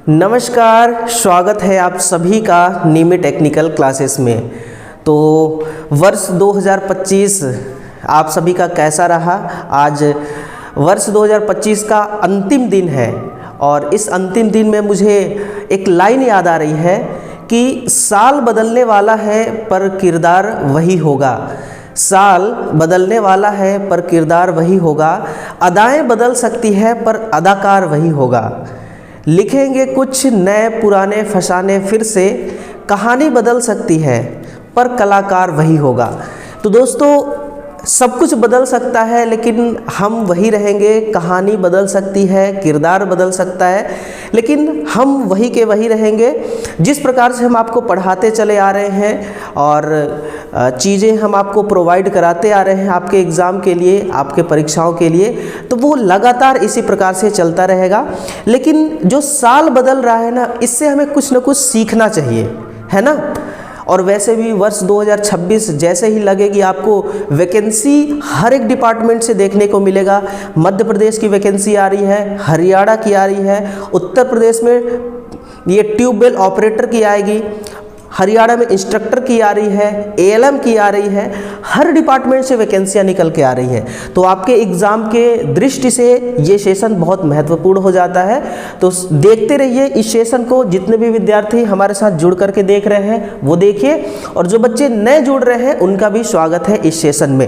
नमस्कार, स्वागत है आप सभी का नीमी टेक्निकल क्लासेस में। तो वर्ष 2025 आप सभी का कैसा रहा। आज वर्ष 2025 का अंतिम दिन है और इस अंतिम दिन में मुझे एक लाइन याद आ रही है कि साल बदलने वाला है पर किरदार वही होगा। साल बदलने वाला है पर किरदार वही होगा। अदाएं बदल सकती है पर अदाकार वही होगा। लिखेंगे कुछ नए पुराने फसाने फिर से, कहानी बदल सकती है पर कलाकार वही होगा। तो दोस्तों, सब कुछ बदल सकता है लेकिन हम वही रहेंगे। कहानी बदल सकती है, किरदार बदल सकता है, लेकिन हम वही के वही रहेंगे। जिस प्रकार से हम आपको पढ़ाते चले आ रहे हैं और चीज़ें हम आपको प्रोवाइड कराते आ रहे हैं आपके एग्ज़ाम के लिए, आपके परीक्षाओं के लिए, तो वो लगातार इसी प्रकार से चलता रहेगा। लेकिन जो साल बदल रहा है ना, इससे हमें कुछ ना कुछ सीखना चाहिए, है ना। और वैसे भी वर्ष 2026 जैसे ही लगेगी आपको वैकेंसी हर एक डिपार्टमेंट से देखने को मिलेगा। मध्य प्रदेश की वैकेंसी आ रही है, हरियाणा की आ रही है, उत्तर प्रदेश में ये ट्यूबवेल ऑपरेटर की आएगी, हरियाणा में इंस्ट्रक्टर की आ रही है, एएलएम की आ रही है। हर डिपार्टमेंट से वैकेंसियाँ निकल के आ रही हैं। तो आपके एग्ज़ाम के दृष्टि से ये सेशन बहुत महत्वपूर्ण हो जाता है। तो देखते रहिए इस सेशन को। जितने भी विद्यार्थी हमारे साथ जुड़ करके देख रहे हैं वो देखिए, और जो बच्चे नए जुड़ रहे हैं उनका भी स्वागत है इस सेशन में।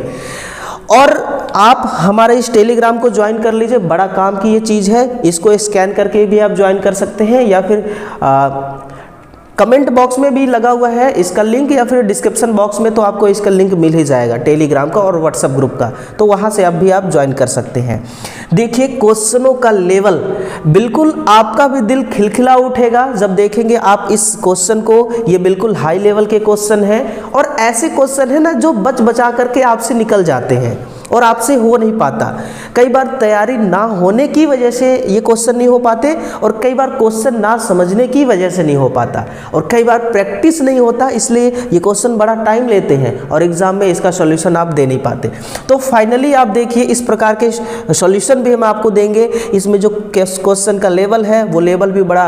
और आप हमारे इस टेलीग्राम को ज्वाइन कर लीजिए। बड़ा काम की ये चीज़ है, इसको स्कैन करके भी आप ज्वाइन कर सकते हैं, या फिर कमेंट बॉक्स में भी लगा हुआ है इसका लिंक, या फिर डिस्क्रिप्शन बॉक्स में तो आपको इसका लिंक मिल ही जाएगा टेलीग्राम का और व्हाट्सएप ग्रुप का। तो वहाँ से आप ज्वाइन कर सकते हैं। देखिए, क्वेश्चनों का लेवल बिल्कुल आपका भी दिल खिलखिला उठेगा जब देखेंगे आप इस क्वेश्चन को। ये बिल्कुल हाई लेवल के क्वेश्चन हैं और ऐसे क्वेश्चन है ना जो बचा करके आपसे निकल जाते हैं और आपसे हो नहीं पाता। कई बार तैयारी ना होने की वजह से ये क्वेश्चन नहीं हो पाते, और कई बार क्वेश्चन ना समझने की वजह से नहीं हो पाता, और कई बार प्रैक्टिस नहीं होता, इसलिए ये क्वेश्चन बड़ा टाइम लेते हैं और एग्जाम में इसका सॉल्यूशन आप दे नहीं पाते। तो फाइनली आप देखिए, इस प्रकार के सॉल्यूशन भी हम आपको देंगे। इसमें जो क्वेश्चन का लेवल है वो लेवल भी बड़ा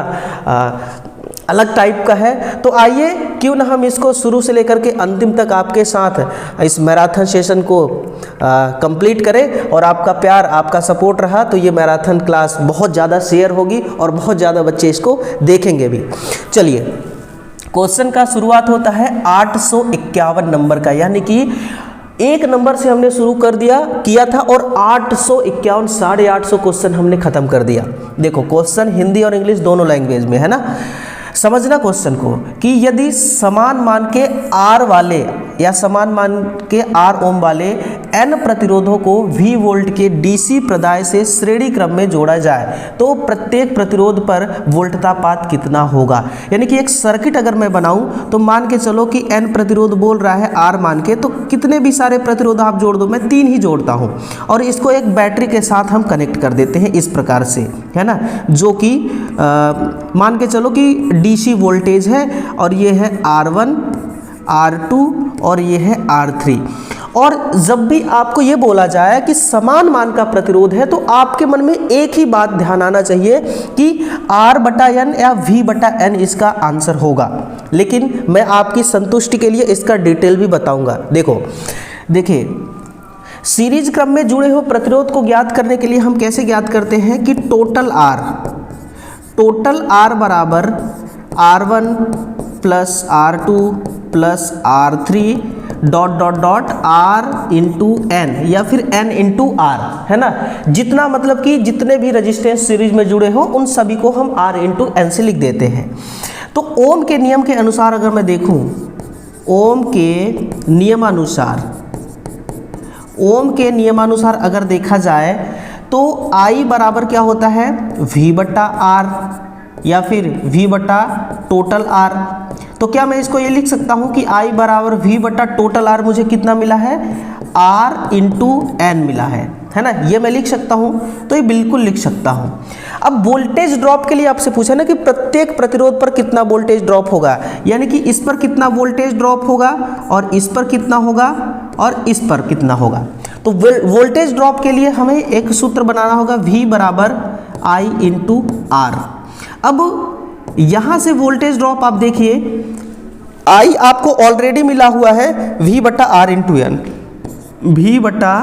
अलग टाइप का है। तो आइए, क्यों ना हम इसको शुरू से लेकर के अंतिम तक आपके साथ इस मैराथन सेशन को कंप्लीट करें। और आपका प्यार, आपका सपोर्ट रहा तो ये मैराथन क्लास बहुत ज़्यादा शेयर होगी और बहुत ज़्यादा बच्चे इसको देखेंगे भी। चलिए, क्वेश्चन का शुरुआत होता है 851 नंबर का, यानी कि एक नंबर से हमने शुरू किया था और 851 850 क्वेश्चन हमने खत्म कर दिया। देखो, क्वेश्चन हिंदी और इंग्लिश दोनों लैंग्वेज में है ना। समझना क्वेश्चन को कि यदि समान मान के आर वाले या समान मान के आर ओम वाले एन प्रतिरोधों को V वोल्ट के DC प्रदाय से श्रेणी क्रम में जोड़ा जाए तो प्रत्येक प्रतिरोध पर वोल्टतापात कितना होगा। यानी कि एक सर्किट अगर मैं बनाऊं तो मान के चलो कि N प्रतिरोध बोल रहा है R मान के, तो कितने भी सारे प्रतिरोध आप जोड़ दो, मैं 3 ही जोड़ता हूं और इसको एक बैटरी के साथ हम कनेक्ट कर देते हैं इस प्रकार से, है ना। जो कि मान के चलो कि DC वोल्टेज है और ये है R1, R2 और ये है R3। और जब भी आपको ये बोला जाए कि समान मान का प्रतिरोध है तो आपके मन में एक ही बात ध्यान आना चाहिए कि R/N या V/N इसका आंसर होगा। लेकिन मैं आपकी संतुष्टि के लिए इसका डिटेल भी बताऊंगा। देखिए, सीरीज क्रम में जुड़े हुए प्रतिरोध को ज्ञात करने के लिए हम कैसे ज्ञात करते हैं कि टोटल R बराबर R1 plus R2 plus R3 dot R into N या फिर N इंटू R, है ना। जितना मतलब कि जितने भी रेजिस्टेंस सीरीज में जुड़े हो उन सभी को हम R इंटू N से लिख देते हैं। तो ओम के नियम के अनुसार अगर मैं देखूं, ओम के नियमानुसार अगर देखा जाए तो I बराबर क्या होता है V/R या फिर V/टोटल R। तो क्या मैं इसको ये लिख सकता हूँ कि I बराबर V/टोटल R मुझे कितना मिला है, R इंटू N मिला है ना। ये मैं लिख सकता हूँ, तो ये बिल्कुल लिख सकता हूँ। अब वोल्टेज ड्रॉप के लिए आपसे पूछा ना कि प्रत्येक प्रतिरोध पर कितना वोल्टेज ड्रॉप होगा, यानी कि इस पर कितना वोल्टेज ड्रॉप होगा और इस पर कितना होगा और इस पर कितना होगा। तो वोल्टेज ड्रॉप के लिए हमें एक सूत्र बनाना होगा, V बराबर I इंटू R। अब यहां से वोल्टेज ड्रॉप आप देखिए, आई आपको ऑलरेडी मिला हुआ है V बटा आर इंटू एन, V बटा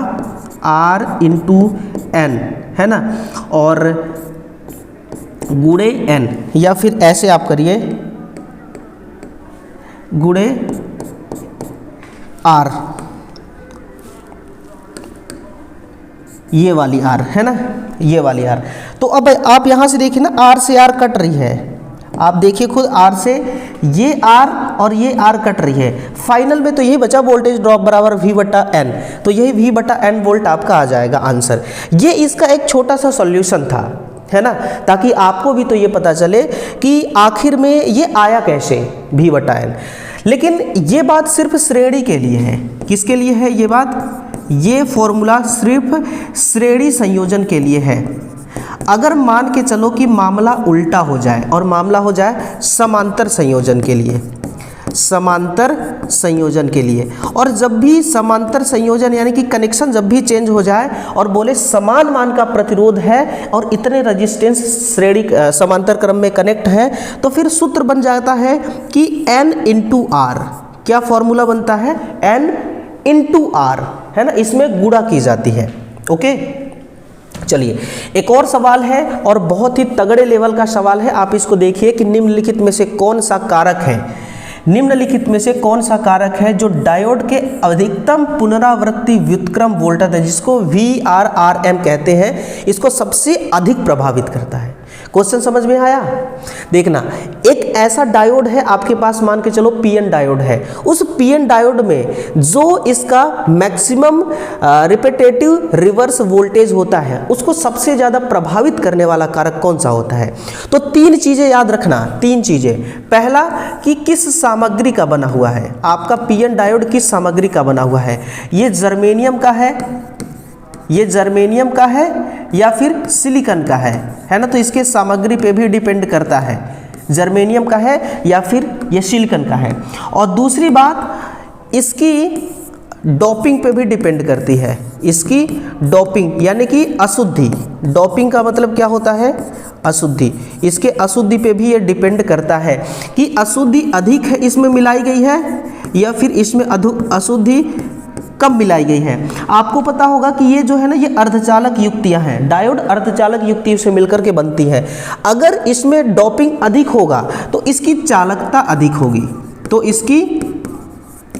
आर इंटू एन, है ना, और गुणे एन, या फिर ऐसे आप करिए गुणे आर, ये वाली आर है ना, ये वाली आर। तो अब आप यहां से देखिए ना, आर से आर कट रही है, आप देखिए खुद आर से ये आर और ये आर कट रही है, फाइनल में तो यही बचा वोल्टेज ड्रॉप बराबर V बटा एन, तो यही V बटा एन वोल्ट आपका आ जाएगा आंसर। ये इसका एक छोटा सा सॉल्यूशन था, है ना, ताकि आपको भी तो ये पता चले कि आखिर में ये आया कैसे V बटा एन। लेकिन ये बात सिर्फ श्रेणी के लिए है, किसके लिए है ये बात, ये फॉर्मूला सिर्फ श्रेणी संयोजन के लिए है। अगर मान के चलो कि मामला उल्टा हो जाए और मामला हो जाए समांतर संयोजन के लिए, समांतर संयोजन के लिए, और जब भी समांतर संयोजन यानी कि कनेक्शन जब भी चेंज हो जाए और बोले समान मान का प्रतिरोध है और इतने रेजिस्टेंस श्रेणी समांतर क्रम में कनेक्ट है, तो फिर सूत्र बन जाता है कि N इंटू आर। क्या फॉर्मूला बनता है, N इंटू आर, है ना, इसमें गुणा की जाती है। ओके, चलिए एक और सवाल है और बहुत ही तगड़े लेवल का सवाल है। आप इसको देखिए कि निम्नलिखित में से कौन सा कारक है, निम्नलिखित में से कौन सा कारक है जो डायोड के अधिकतम पुनरावृत्ति व्युत्क्रम वोल्टेज है, जिसको VRRM कहते हैं, इसको सबसे अधिक प्रभावित करता है। क्वेश्चन समझ में आया? देखना, एक ऐसा डायोड है आपके पास, मान के चलो PN डायोड है, उस PN डायोड में जो इसका मैक्सिमम रिपीटेटिव रिवर्स वोल्टेज होता है, उसको सबसे ज़्यादा प्रभावित करने वाला कारक कौन सा होता है? तो तीन चीज़ें याद रखना, तीन चीज़ें। पहला कि किस सामग्री का बना हुआ है, आपका PN डायोड किस सामग्री का बना हुआ है, ये जर्मेनियम का है, ये जर्मेनियम का है या फिर सिलिकॉन का है ना, तो इसके सामग्री पे भी डिपेंड करता है, जर्मेनियम का है या फिर ये सिलिकॉन का है। और दूसरी बात, इसकी डोपिंग पे भी डिपेंड करती है, इसकी डोपिंग यानी कि अशुद्धि, डोपिंग का मतलब क्या होता है, अशुद्धि, इसके अशुद्धि पे भी ये डिपेंड करता है कि अशुद्धि अधिक है इसमें मिलाई गई है या फिर इसमें अशुद्धि कम मिलाई गई है। आपको पता होगा कि ये जो है ना, ये अर्धचालक युक्तियां हैं, डायोड अर्धचालक युक्तियों से मिलकर के बनती है। अगर इसमें डोपिंग अधिक होगा तो इसकी चालकता अधिक होगी, तो इसकी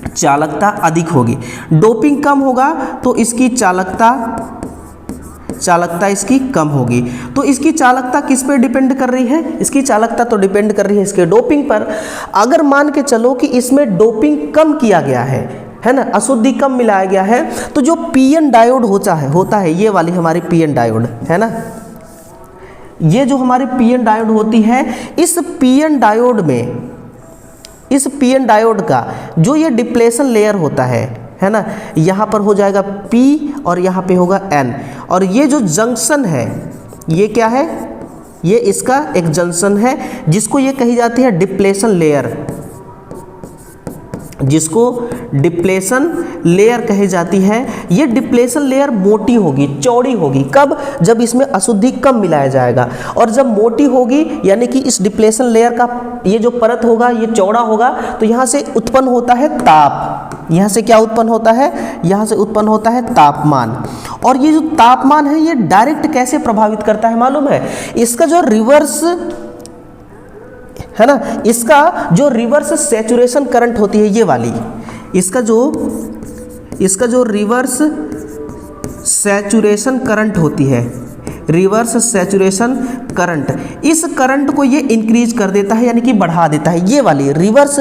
चालकता अधिक होगी, डोपिंग कम होगा तो इसकी चालकता इसकी कम होगी। तो इसकी चालकता किस पे डिपेंड कर रही है, इसकी चालकता तो डिपेंड कर रही है इसके डोपिंग पर। अगर मान के चलो कि इसमें डोपिंग कम किया गया है ना, अशुद्धि कम मिलाया गया है, तो जो PN डायोड होता है ये वाली हमारी PN डायोड है ना, ये जो हमारी PN डायोड होती है, इस PN डायोड में, इस PN डायोड का जो ये डिप्लेशन लेयर होता है ना, यहाँ पर हो जाएगा P और यहाँ पे होगा N, और ये जो जंक्शन है ये क्या है, ये इसका एक जंक्शन है जिसको ये कही जाती है डिप्लेशन लेयर, जिसको डिप्लेशन लेयर कही जाती है। ये डिप्लेशन लेयर मोटी होगी, चौड़ी होगी, कब, जब इसमें अशुद्धि कम मिलाया जाएगा, और जब मोटी होगी यानी कि इस डिप्लेशन लेयर का ये जो परत होगा ये चौड़ा होगा, तो यहाँ से उत्पन्न होता है ताप, यहाँ से क्या उत्पन्न होता है, यहाँ से उत्पन्न होता है तापमान। और ये जो तापमान है ये डायरेक्ट कैसे प्रभावित करता है मालूम है, इसका जो रिवर्स है ना, इसका जो रिवर्स सैचुरेशन करंट होती है ये वाली, इसका जो रिवर्स सैचुरेशन करंट होती है, रिवर्स सैचुरेशन करंट, इस करंट को ये इंक्रीज कर देता है यानी कि बढ़ा देता है, ये वाली रिवर्स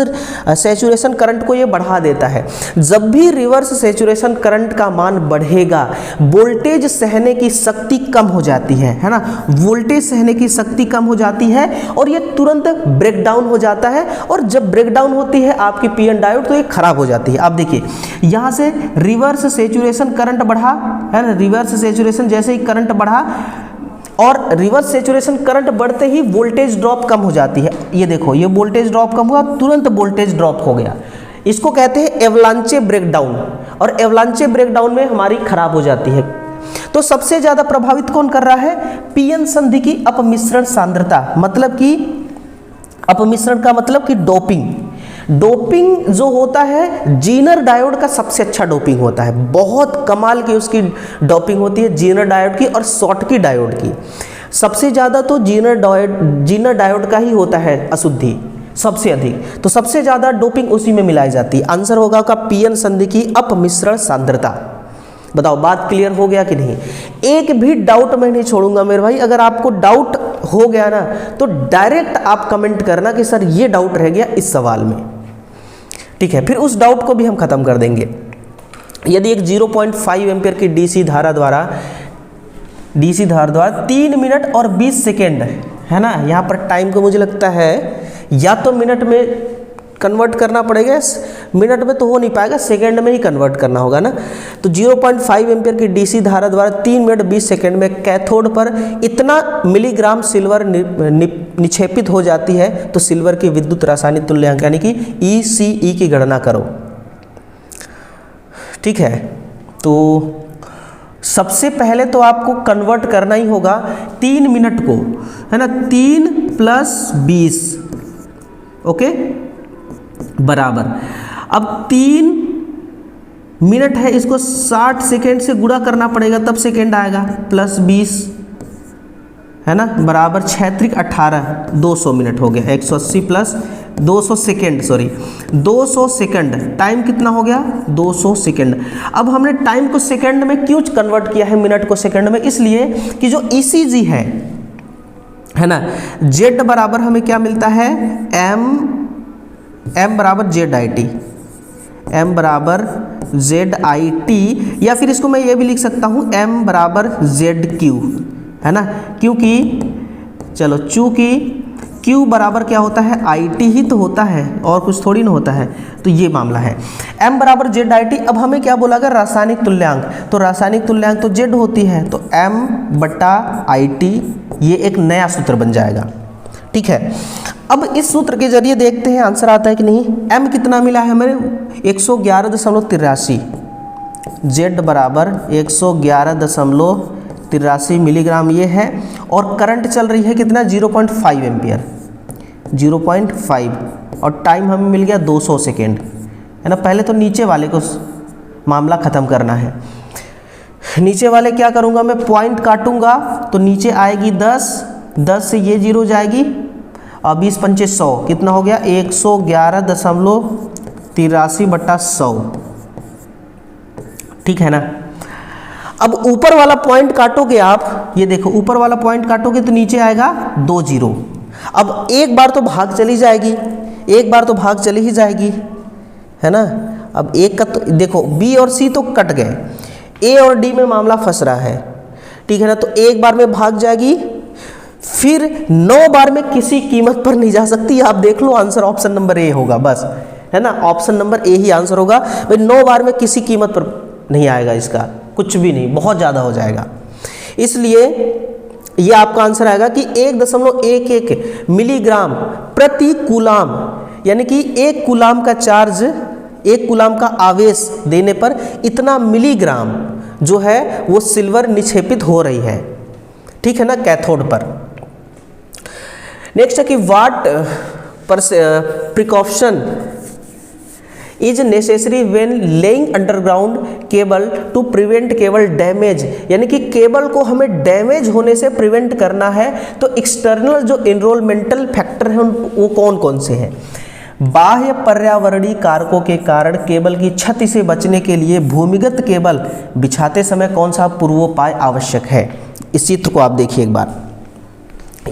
सैचुरेशन करंट को ये बढ़ा देता है। जब भी रिवर्स सैचुरेशन करंट का मान बढ़ेगा, वोल्टेज सहने की शक्ति कम हो जाती है ना, वोल्टेज सहने की शक्ति कम हो जाती है और ये तुरंत ब्रेक डाउन हो जाता है, और जब ब्रेक डाउन होती है आपकी PN डायोड तो ये खराब हो जाती है। आप देखिए यहाँ से रिवर्स सैचुरेशन करंट बढ़ा है ना, रिवर्स सैचुरेशन जैसे ही करंट बढ़ा और रिवर्स सैचुरेशन करंट बढ़ते ही वोल्टेज ड्रॉप कम हो जाती है। ये देखो, ये वोल्टेज ड्रॉप कम हुआ, तुरंत वोल्टेज ड्रॉप हो गया, इसको कहते हैं एवलांचे ब्रेकडाउन, और एवलांचे ब्रेकडाउन में हमारी खराब हो जाती है। तो सबसे ज्यादा प्रभावित कौन कर रहा है, PN संधि की अपमिश्रण सांद्रता, मतलब कि अपमिश्रण का मतलब कि डोपिंग। डोपिंग जो होता है जीनर डायोड का सबसे अच्छा डोपिंग होता है, बहुत कमाल की उसकी डोपिंग होती है जीनर डायोड की और शॉटकी डायोड की। सबसे ज़्यादा तो जीनर डायोड का ही होता है अशुद्धि सबसे अधिक, तो सबसे ज़्यादा डोपिंग उसी में मिलाई जाती है। आंसर होगा का पीएन संधि की अपमिश्रण सांद्रता। बताओ बात क्लियर हो गया कि नहीं? एक भी डाउट मैं नहीं छोड़ूंगा मेरे भाई, अगर आपको डाउट हो गया ना तो डायरेक्ट आप कमेंट करना कि सर ये डाउट रह गया इस सवाल में, ठीक है, फिर उस डाउट को भी हम खत्म कर देंगे। यदि एक 0.5 एम्पियर की डीसी धारा द्वारा 3 मिनट और 20 सेकेंड है ना, यहाँ पर टाइम को मुझे लगता है या तो मिनट में कन्वर्ट करना पड़ेगा, मिनट में तो हो नहीं पाएगा, सेकंड में ही कन्वर्ट करना होगा ना। तो 0.5 एम्पियर की डीसी धारा द्वारा 3 मिनट 20 सेकंड में कैथोड पर इतना मिलीग्राम सिल्वर निक्षेपित हो जाती है, तो सिल्वर की विद्युत रासायनिक तुल्यांक यानी कि ECE की गणना करो, ठीक है। तो सबसे पहले तो आपको कन्वर्ट करना ही होगा 3 मिनट को, है ना, 3 + 20 ओके बराबर, अब 3 मिनट है, इसको 60 सेकेंड से गुणा करना पड़ेगा तब सेकेंड आएगा, प्लस 20 है ना बराबर 6 × 18 200 मिनट हो गया, 180 plus 200 second, sorry 200 second, time कितना हो गया 200 सेकेंड। अब हमने टाइम को सेकेंड में क्यों कन्वर्ट किया है मिनट को सेकेंड में? इसलिए कि जो ECG है ना, Z बराबर हमें क्या मिलता है, m बराबर ZIT, m बराबर ZIT, या फिर इसको मैं ये भी लिख सकता हूँ m बराबर ZQ, है ना, क्योंकि चलो चूंकि Q बराबर क्या होता है IT ही तो होता है और कुछ थोड़ी ना होता है, तो ये मामला है। m बराबर ZIT, अब हमें क्या बोला गया रासायनिक तुल्यांक, तो रासायनिक तुल्यांक तो Z होती है, तो m/IT ये एक नया सूत्र बन जाएगा, ठीक है। अब इस सूत्र के जरिए देखते हैं आंसर आता है कि नहीं। m कितना मिला है हमें 111.83, Z बराबर 111.83 मिलीग्राम ये है, और करंट चल रही है कितना 0.5 एम्पियर, 0.5, और टाइम हमें मिल गया 200 सेकेंड, है ना। पहले तो नीचे वाले को मामला ख़त्म करना है। नीचे वाले क्या करूँगा मैं, पॉइंट काटूंगा तो नीचे आएगी 10 से ये 0 जाएगी, और 20 × 5 = 100, कितना हो गया 111.83/100, ठीक है ना। अब ऊपर वाला पॉइंट काटोगे आप, ये देखो ऊपर वाला पॉइंट काटोगे तो नीचे आएगा 2 0। अब एक बार तो भाग चली जाएगी, एक बार तो भाग चली ही जाएगी, है ना। अब एक का तो देखो B और C तो कट गए, A और D में मामला फंस रहा है, ठीक है ना। तो एक बार में भाग जाएगी, फिर 9 बार में किसी कीमत पर नहीं जा सकती। आप देख लो आंसर ऑप्शन नंबर A होगा बस, है ना, option number A he answer होगा भाई। 9 बार में किसी कीमत पर नहीं आएगा, इसका कुछ भी नहीं, बहुत ज़्यादा हो जाएगा। इसलिए ये आपका आंसर आएगा कि 1.11 मिलीग्राम प्रति कूलाम, यानी कि 1 कूलाम का चार्ज, 1 कूलाम का आवेश देने पर इतना मिलीग्राम जो है वो सिल्वर निक्षेपित हो रही है, ठीक है ना, कैथोड पर। नेक्स्ट है कि what precaution is necessary when laying underground cable to prevent cable damage, यानी कि केबल को हमें डैमेज होने से प्रिवेंट करना है, तो एक्सटर्नल जो एनरोलमेंटल फैक्टर हैं वो कौन कौन से हैं। बाह्य पर्यावरणीय कारकों के कारण केबल की क्षति से बचने के लिए भूमिगत केबल बिछाते समय कौन सा पूर्वोपाय आवश्यक है। इस चित्र को आप देखिए एक बार,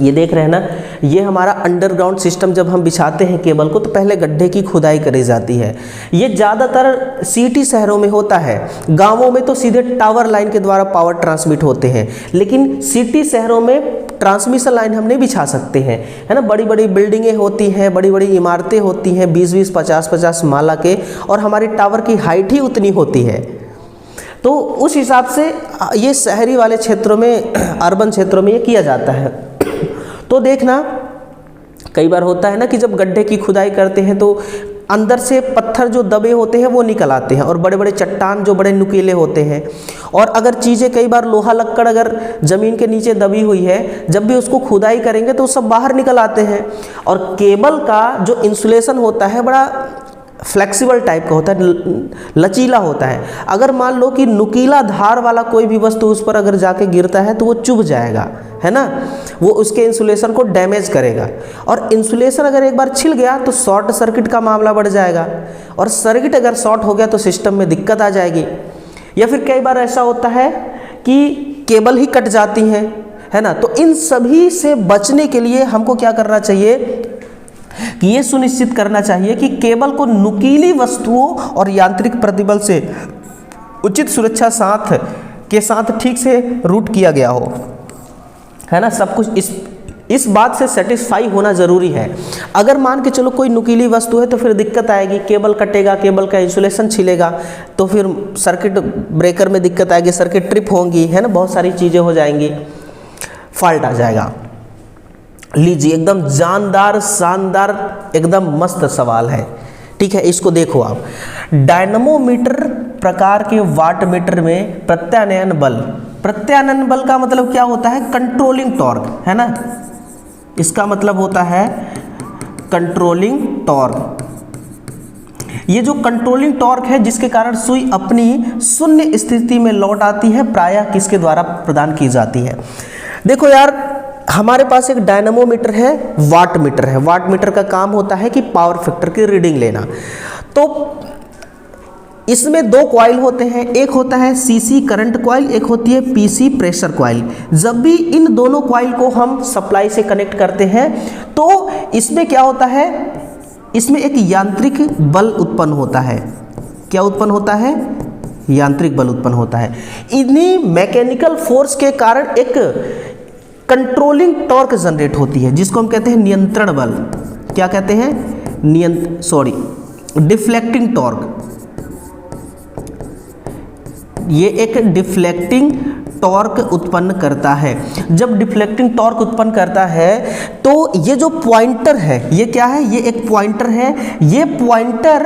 ये देख रहे हैं ना, ये हमारा अंडरग्राउंड सिस्टम। जब हम बिछाते हैं केबल को तो पहले गड्ढे की खुदाई करी जाती है। ये ज़्यादातर सिटी शहरों में होता है, गांवों में तो सीधे टावर लाइन के द्वारा पावर ट्रांसमिट होते हैं, लेकिन सिटी शहरों में ट्रांसमिशन लाइन हम नहीं बिछा सकते हैं, है ना। बड़ी बड़ी बिल्डिंगें होती हैं, बड़ी बड़ी इमारतें होती हैं 20-20, 50-50 माला के, और हमारी टावर की हाइट ही उतनी होती है। तो उस हिसाब से ये शहरी वाले क्षेत्रों में, अर्बन क्षेत्रों में ये किया जाता है। तो देखना कई बार होता है ना कि जब गड्ढे की खुदाई करते हैं तो अंदर से पत्थर जो दबे होते हैं वो निकल आते हैं, और बड़े बड़े चट्टान जो बड़े नुकीले होते हैं। और अगर चीज़ें कई बार लोहा लक्कड़ अगर ज़मीन के नीचे दबी हुई है, जब भी उसको खुदाई करेंगे तो सब बाहर निकल आते हैं। और केबल का जो इंसुलेशन होता है बड़ा फ्लेक्सिबल टाइप का होता है, लचीला होता है। अगर मान लो कि नुकीला धार वाला कोई भी वस्तु उस पर अगर जाके गिरता है तो वो चुभ जाएगा, है ना, वो उसके इंसुलेशन को डैमेज करेगा। और इंसुलेशन अगर एक बार छिल गया तो शॉर्ट सर्किट का मामला बढ़ जाएगा, और सर्किट अगर शॉर्ट हो गया तो सिस्टम में दिक्कत आ जाएगी। या फिर कई बार ऐसा होता है कि केबल ही कट जाती हैं, है ना। तो इन सभी से बचने के लिए हमको क्या करना चाहिए कि ये सुनिश्चित करना चाहिए कि केबल को नुकीली वस्तुओं और यांत्रिक प्रतिबल से उचित सुरक्षा के साथ ठीक से रूट किया गया हो, है ना। सब कुछ इस बात से सेटिस्फाई होना ज़रूरी है। अगर मान के चलो कोई नुकीली वस्तु है तो फिर दिक्कत आएगी, केबल कटेगा, केबल का इंसुलेशन छिलेगा, तो फिर सर्किट ब्रेकर में दिक्कत आएगी, सर्किट ट्रिप होंगी, है ना, बहुत सारी चीज़ें हो जाएंगी, फॉल्ट आ जाएगा। लीजिए, एकदम जानदार शानदार एकदम मस्त सवाल है, ठीक है। इसको देखो आप, डायनमोमीटर प्रकार के वाट मीटर में प्रत्यानयन बल का मतलब क्या होता है? कंट्रोलिंग टॉर्क, है ना। इसका मतलब होता है कंट्रोलिंग टॉर्क। ये जो कंट्रोलिंग टॉर्क है जिसके कारण सुई अपनी शून्य स्थिति में लौट आती है, प्रायः किसके द्वारा प्रदान की जाती है? देखो यार, हमारे पास एक डायनामोमीटर है, वाट मीटर है। वाट मीटर का काम होता है कि पावर फैक्टर की रीडिंग लेना। तो इसमें दो कॉइल होते हैं, एक होता है सीसी करंट कॉइल, एक होती है पीसी प्रेशर कॉइल। जब भी इन दोनों कॉइल को हम सप्लाई से कनेक्ट करते हैं तो इसमें क्या होता है? इसमें एक यांत्रिक बल उत्पन्न होता है। क्या उत्पन्न होता है? यांत्रिक बल उत्पन्न होता है। इन्हीं मैकेनिकल फोर्स के कारण एक कंट्रोलिंग टॉर्क जनरेट होती है, जिसको हम कहते हैं नियंत्रण बल। क्या कहते हैं? Deflecting torque. ये एक डिफ्लेक्टिंग टॉर्क उत्पन्न करता है। जब डिफ्लेक्टिंग टॉर्क उत्पन्न करता है तो ये जो पॉइंटर है, ये क्या है? ये एक पॉइंटर है। ये पॉइंटर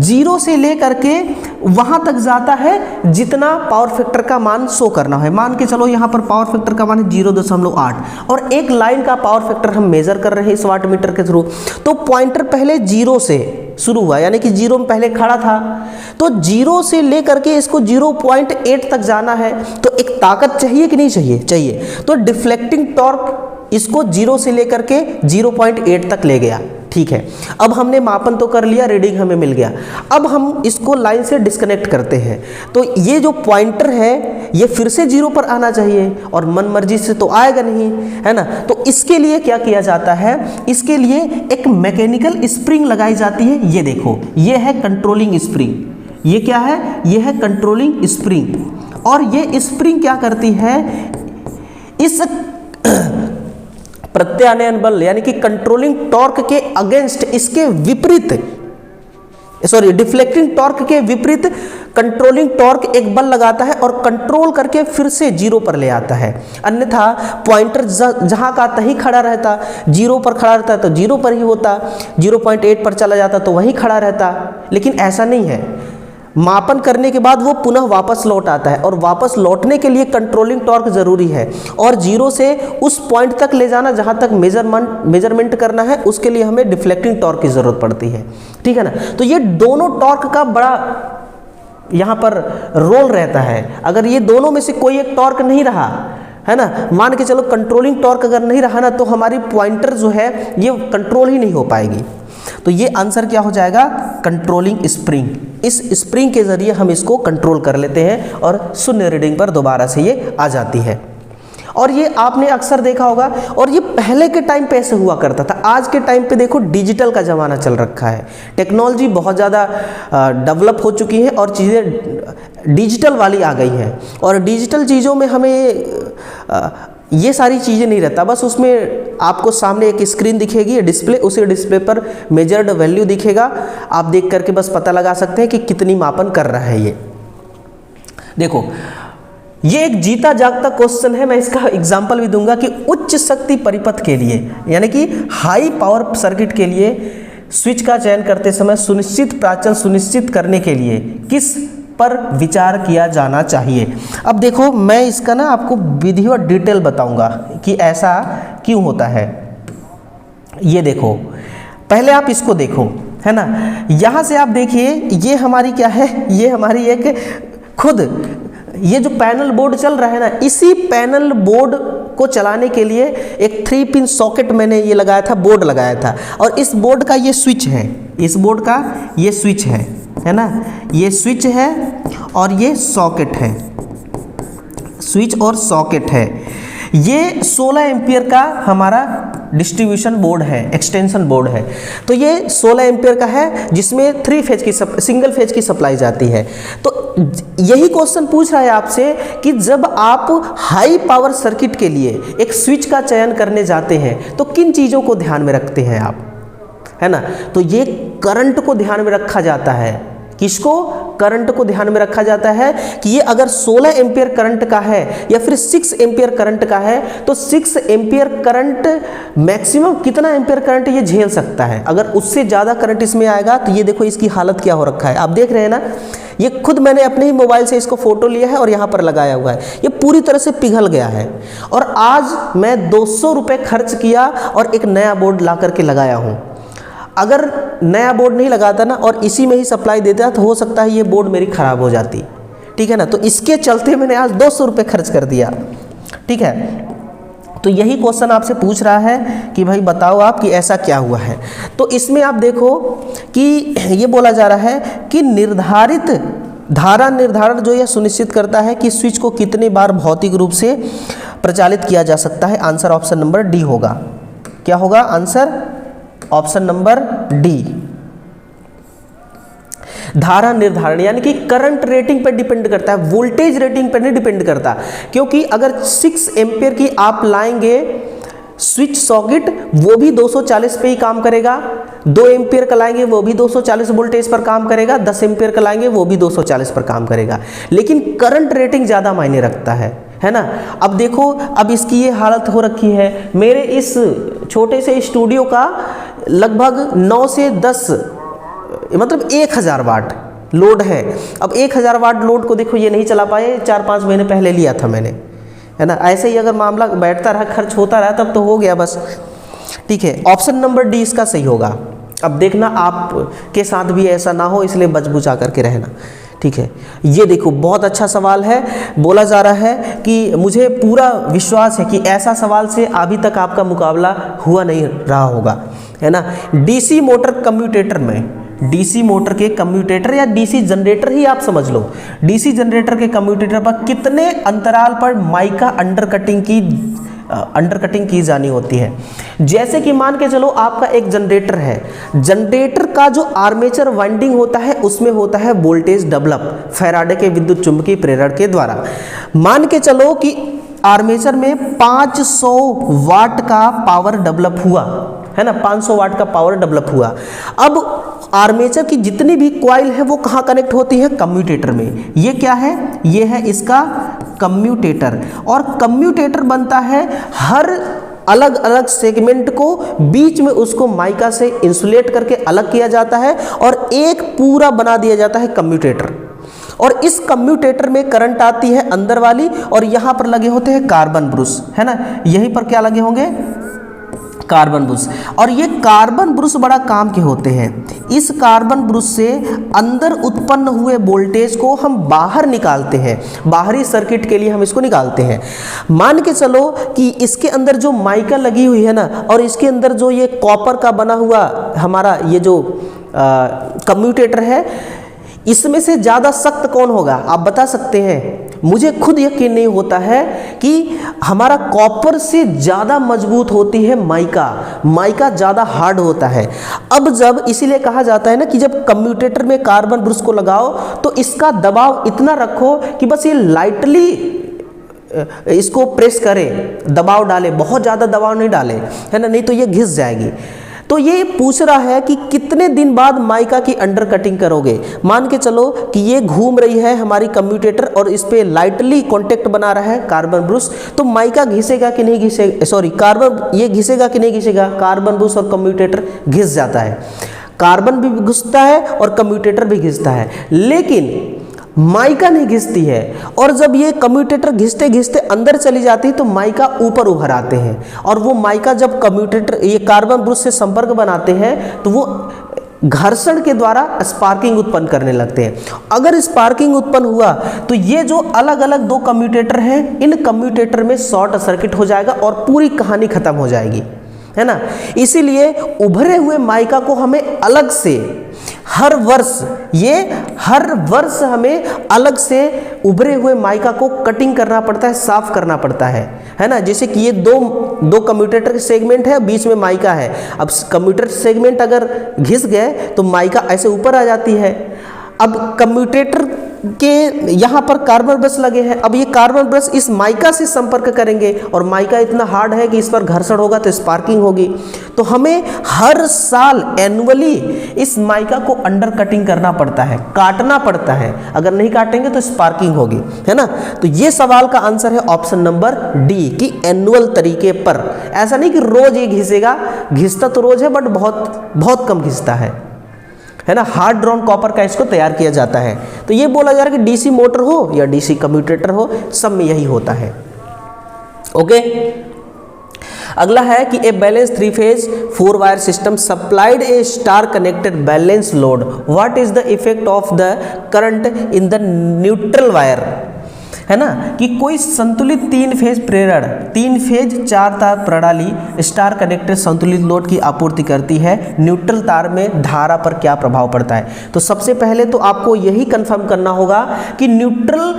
0 से लेकर के वहां तक जाता है जितना पावर फैक्टर का मान शो करना है। मान के चलो यहाँ पर पावर फैक्टर का मान है 0.8 और एक लाइन का पावर फैक्टर हम मेजर कर रहे हैं इस वाट मीटर के थ्रू। तो पॉइंटर पहले 0 से शुरू हुआ, यानी कि 0 में पहले खड़ा था, तो 0 से लेकर के इसको 0.8 तक जाना है। तो एक ताकत चाहिए कि नहीं चाहिए? चाहिए। तो डिफ्लेक्टिंग टॉर्क इसको 0 से लेकर के 0.8 तक ले गया, ठीक है। अब हमने मापन तो कर लिया, रीडिंग हमें मिल गया। अब हम इसको लाइन से डिस्कनेक्ट करते हैं, तो ये जो पॉइंटर है ये फिर से 0 पर आना चाहिए, और मन मर्जी से तो आएगा नहीं, है ना। तो इसके लिए क्या किया जाता है? इसके लिए एक मैकेनिकल स्प्रिंग लगाई जाती है। ये देखो, ये है कंट्रोलिंग स्प्रिंग। ये क्या है? ये है कंट्रोलिंग स्प्रिंग। और ये स्प्रिंग क्या करती है? इस प्रत्यानयन बल यानी कि कंट्रोलिंग टॉर्क के अगेंस्ट, इसके विपरीत, डिफ्लेक्टिंग टॉर्क के विपरीत कंट्रोलिंग टॉर्क एक बल लगाता है और कंट्रोल करके फिर से 0 पर ले आता है। अन्यथा पॉइंटर जहां का तहीं खड़ा रहता, 0 पर खड़ा रहता तो 0 पर ही होता, 0.8 पर चला जाता तो वहीं खड़ा रहता। लेकिन ऐसा नहीं है, मापन करने के बाद वो पुनः वापस लौट आता है, और वापस लौटने के लिए कंट्रोलिंग टॉर्क जरूरी है। और 0 से उस पॉइंट तक ले जाना जहां तक मेजरमेंट करना है, उसके लिए हमें डिफ्लेक्टिंग टॉर्क की जरूरत पड़ती है, ठीक है ना। तो ये दोनों टॉर्क का बड़ा यहाँ पर रोल रहता है। अगर ये दोनों में से कोई एक टॉर्क नहीं रहा, है ना, मान के चलो कंट्रोलिंग टॉर्क अगर नहीं रहा ना, तो हमारी पॉइंटर जो है ये कंट्रोल ही नहीं हो पाएगी। तो ये आंसर क्या हो जाएगा? Controlling spring. इस स्प्रिंग के जरिए हम इसको कंट्रोल कर लेते हैं और शून्य रीडिंग पर दोबारा से ये आ जाती है। और ये आपने अक्सर देखा होगा, और ये पहले के टाइम पे ऐसे हुआ करता था। आज के टाइम पे देखो डिजिटल का ज़माना चल रखा है, टेक्नोलॉजी बहुत ज़्यादा डेवलप हो चुकी है और चीज़ें डिजिटल वाली आ गई हैं। और डिजिटल चीज़ों में हमें ये सारी चीज़ें नहीं रहता, बस उसमें आपको सामने एक स्क्रीन दिखेगी, डिस्प्ले, उसी डिस्प्ले पर मेजर्ड वैल्यू दिखेगा। आप देख करके बस पता लगा सकते हैं कि कितनी मापन कर रहा है ये। देखो, ये एक जीता जागता क्वेश्चन है। मैं इसका एग्जांपल भी दूंगा कि उच्च शक्ति परिपथ के लिए, यानी कि हाई पावर सर्किट के लिए स्विच का चयन करते समय सुनिश्चित प्राचल सुनिश्चित करने के लिए किस पर विचार किया जाना चाहिए। अब देखो मैं इसका ना आपको विधि और डिटेल बताऊंगा कि ऐसा क्यों होता है। ये देखो, पहले आप इसको देखो, है ना, यहाँ से आप देखिए ये हमारी क्या है, ये हमारी एक खुद ये जो पैनल बोर्ड चल रहा है ना, इसी पैनल बोर्ड को चलाने के लिए एक 3 पिन सॉकेट मैंने ये लगाया था, बोर्ड लगाया था, और इस बोर्ड का ये स्विच है, इस बोर्ड का ये स्विच है ना, ये स्विच है और ये सॉकेट है, स्विच और सॉकेट है। ये 16 एम्पियर का हमारा डिस्ट्रीब्यूशन बोर्ड है, एक्सटेंशन बोर्ड है। तो ये 16 एम्पियर का है जिसमें 3 फेज की सिंगल फेज की सप्लाई जाती है। तो यही क्वेश्चन पूछ रहा है आपसे कि जब आप हाई पावर सर्किट के लिए एक स्विच का चयन करने जाते हैं तो किन चीज़ों को ध्यान में रखते हैं आप, है ना। तो ये करंट को ध्यान में रखा जाता है। किसको? करंट को ध्यान में रखा जाता है कि ये अगर 16 एम्पियर करंट का है या फिर 6 एम्पियर करंट का है तो 6 एम्पियर करंट मैक्सिमम कितना एम्पियर करंट ये झेल सकता है। अगर उससे ज़्यादा करंट इसमें आएगा तो ये देखो इसकी हालत क्या हो रखा है, आप देख रहे हैं ना, ये खुद मैंने अपने ही मोबाइल से इसको फोटो लिया है और यहाँ पर लगाया हुआ है, ये पूरी तरह से पिघल गया है। और आज मैं 200 रुपये खर्च किया और एक नया बोर्ड ला करके लगाया हूँ। अगर नया बोर्ड नहीं लगाता ना और इसी में ही सप्लाई देता तो हो सकता है ये बोर्ड मेरी ख़राब हो जाती, ठीक है ना। तो इसके चलते मैंने आज 200 रुपये खर्च कर दिया, ठीक है। तो यही क्वेश्चन आपसे पूछ रहा है कि भाई बताओ आप कि ऐसा क्या हुआ है। तो इसमें आप देखो कि ये बोला जा रहा है कि निर्धारित धारा निर्धारण जो यह सुनिश्चित करता है कि स्विच को कितने बार भौतिक रूप से प्रचालित किया जा सकता है। आंसर ऑप्शन नंबर डी होगा। क्या होगा आंसर? Option number D. धारा निर्धारण यानी कि करंट रेटिंग पर डिपेंड करता है, वोल्टेज रेटिंग पर नहीं डिपेंड करता। क्योंकि अगर 6 एम्पियर की आप लाएंगे स्विच सॉकेट, वो भी 240 पे ही काम करेगा। 2 एम्पियर का लाएंगे वो भी 240 वोल्टेज पर काम करेगा। 10 एम्पियर का लाएंगे वो भी 240 पर काम करेगा। लेकिन करंट रेटिंग ज़्यादा मायने रखता है ना। अब देखो, अब इसकी ये हालत हो रखी है, मेरे इस छोटे से स्टूडियो का लगभग 9 से 10 मतलब 1000 वाट लोड है। अब 1000 वाट लोड को देखो ये नहीं चला पाए, 4-5 महीने पहले लिया था मैंने, है ना। ऐसे ही अगर मामला बैठता रहा, खर्च होता रहा, तब तो हो गया बस, ठीक है। ऑप्शन नंबर डी इसका सही होगा। अब देखना आपके साथ भी ऐसा ना हो, इसलिए बच बुचा करके रहना, ठीक है। ये देखो बहुत अच्छा सवाल है। बोला जा रहा है कि मुझे पूरा विश्वास है कि ऐसा सवाल से अभी तक आपका मुकाबला हुआ नहीं रहा होगा, है ना। डीसी मोटर कम्यूटेटर में, डीसी मोटर के कम्यूटेटर या डीसी जनरेटर ही आप समझ लो, डीसी जनरेटर के कम्यूटेटर पर कितने अंतराल पर माइका अंडरकटिंग की जानी होती है। जैसे कि मान के चलो आपका एक जनरेटर है, जनरेटर का जो आर्मेचर वाइंडिंग होता है उसमें होता है वोल्टेज डेवलप फैराडे के विद्युत चुंबकीय प्रेरण के द्वारा। मान के चलो कि आर्मेचर में 500 वाट का पावर डेवलप हुआ, है ना, 500 वाट का पावर डेवलप हुआ। अब आर्मेचर की जितनी भी कॉइल है वो कहाँ कनेक्ट होती है? कम्यूटेटर में। ये क्या है? ये है इसका कम्यूटेटर। और कम्यूटेटर बनता है हर अलग अलग सेगमेंट को बीच में उसको माइका से इंसुलेट करके अलग किया जाता है और एक पूरा बना दिया जाता है कम्यूटेटर। और इस कम्यूटेटर में करंट आती है अंदर वाली और यहाँ पर लगे होते हैं कार्बन ब्रश, है ना। यहीं पर क्या लगे होंगे? Carbon brush. और ये कार्बन ब्रश बड़ा काम के होते हैं। इस कार्बन ब्रश से अंदर उत्पन्न हुए वोल्टेज को हम बाहर निकालते हैं, बाहरी सर्किट के लिए हम इसको निकालते हैं। मान के चलो कि इसके अंदर जो माइका लगी हुई है ना, और इसके अंदर जो ये कॉपर का बना हुआ हमारा ये जो कम्यूटेटर है, इसमें से ज़्यादा सख्त कौन होगा? आप बता सकते हैं? मुझे खुद यकीन नहीं होता है कि हमारा कॉपर से ज़्यादा मजबूत होती है माइका, माइका ज़्यादा हार्ड होता है। अब जब इसीलिए कहा जाता है ना कि जब कम्यूटेटर में कार्बन ब्रश को लगाओ तो इसका दबाव इतना रखो कि बस ये लाइटली इसको प्रेस करे, दबाव डाले, बहुत ज़्यादा दबाव नहीं डाले, है ना, नहीं तो ये घिस जाएगी। तो ये पूछ रहा है कि कितने दिन बाद माइका की अंडर कटिंग करोगे। मान के चलो कि ये घूम रही है हमारी कम्यूटेटर और इस पे लाइटली कांटेक्ट बना रहा है कार्बन ब्रश, तो माइका घिसेगा कि नहीं घिसेगा? सॉरी, कार्बन ये घिसेगा कि नहीं घिसेगा? कार्बन ब्रश और कम्यूटेटर घिस जाता है। कार्बन भी घिसता है और कम्यूटेटर भी घिसता है, लेकिन माइका नहीं घिसती है। और जब ये कम्यूटेटर घिसते घिसते अंदर चली जाती है तो माइका ऊपर उभर आते हैं, और वो माइका जब कम्यूटेटर ये कार्बन ब्रुश से संपर्क बनाते हैं तो वो घर्षण के द्वारा स्पार्किंग उत्पन्न करने लगते हैं। अगर स्पार्किंग उत्पन्न हुआ तो ये जो अलग अलग दो कम्यूटेटर हैं, इन कम्यूटेटर में शॉर्ट सर्किट हो जाएगा और पूरी कहानी खत्म हो जाएगी, है ना। इसीलिए उभरे हुए माइका को हमें अलग से हर वर्ष हमें अलग से उभरे हुए माइका को कटिंग करना पड़ता है, साफ करना पड़ता है ना। जैसे कि ये दो कम्यूटेटर के सेगमेंट है, बीच में माइका है। अब कम्यूटेटर सेगमेंट अगर घिस गए तो माइका ऐसे ऊपर आ जाती है। अब कम्यूटेटर के यहाँ पर कार्बन ब्रश लगे हैं, अब ये कार्बन ब्रश इस माइका से संपर्क करेंगे और माइका इतना हार्ड है कि इस पर घर्षण होगा तो स्पार्किंग होगी। तो हमें हर साल एनुअली इस माइका को अंडर कटिंग करना पड़ता है, काटना पड़ता है। अगर नहीं काटेंगे तो स्पार्किंग होगी, है ना। तो ये सवाल का आंसर है ऑप्शन नंबर डी कि एनुअल तरीके पर। ऐसा नहीं कि रोज ये घिसेगा, घिसता तो रोज है बट बहुत कम घिसता है ना। हार्ड ड्रॉन कॉपर का इसको तैयार किया जाता है। तो ये बोला जा रहा है कि डीसी मोटर हो या डीसी कम्यूटेटर हो, सब में यही होता है। ओके, अगला है कि a balance 3 phase 4 wire system supplied A star connected balance load, what is the effect of the current in the neutral wire, है ना। कि कोई संतुलित 3 फेज प्रेरण 3 फेज 4 तार प्रणाली स्टार कनेक्टेड संतुलित लोड की आपूर्ति करती है, न्यूट्रल तार में धारा पर क्या प्रभाव पड़ता है। तो सबसे पहले तो आपको यही कंफर्म करना होगा कि न्यूट्रल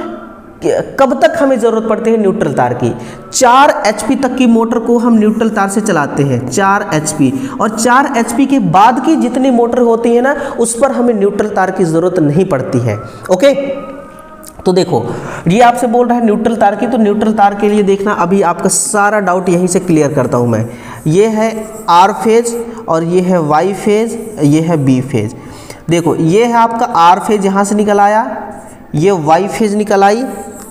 कब तक हमें जरूरत पड़ती है न्यूट्रल तार की। 4 HP तक की मोटर को हम न्यूट्रल तार से चलाते हैं, 4 HP, और 4 HP के बाद की जितनी मोटर होती है ना उस पर हमें न्यूट्रल तार की जरूरत नहीं पड़ती है। ओके, तो देखो ये आपसे बोल रहा है न्यूट्रल तार की, तो न्यूट्रल तार के लिए देखना, अभी आपका सारा डाउट यहीं से क्लियर करता हूँ मैं। ये है आर फेज और ये है वाई फेज, ये है बी फेज। देखो ये है आपका आर फेज, यहाँ से निकल आया, ये वाई फेज निकल आई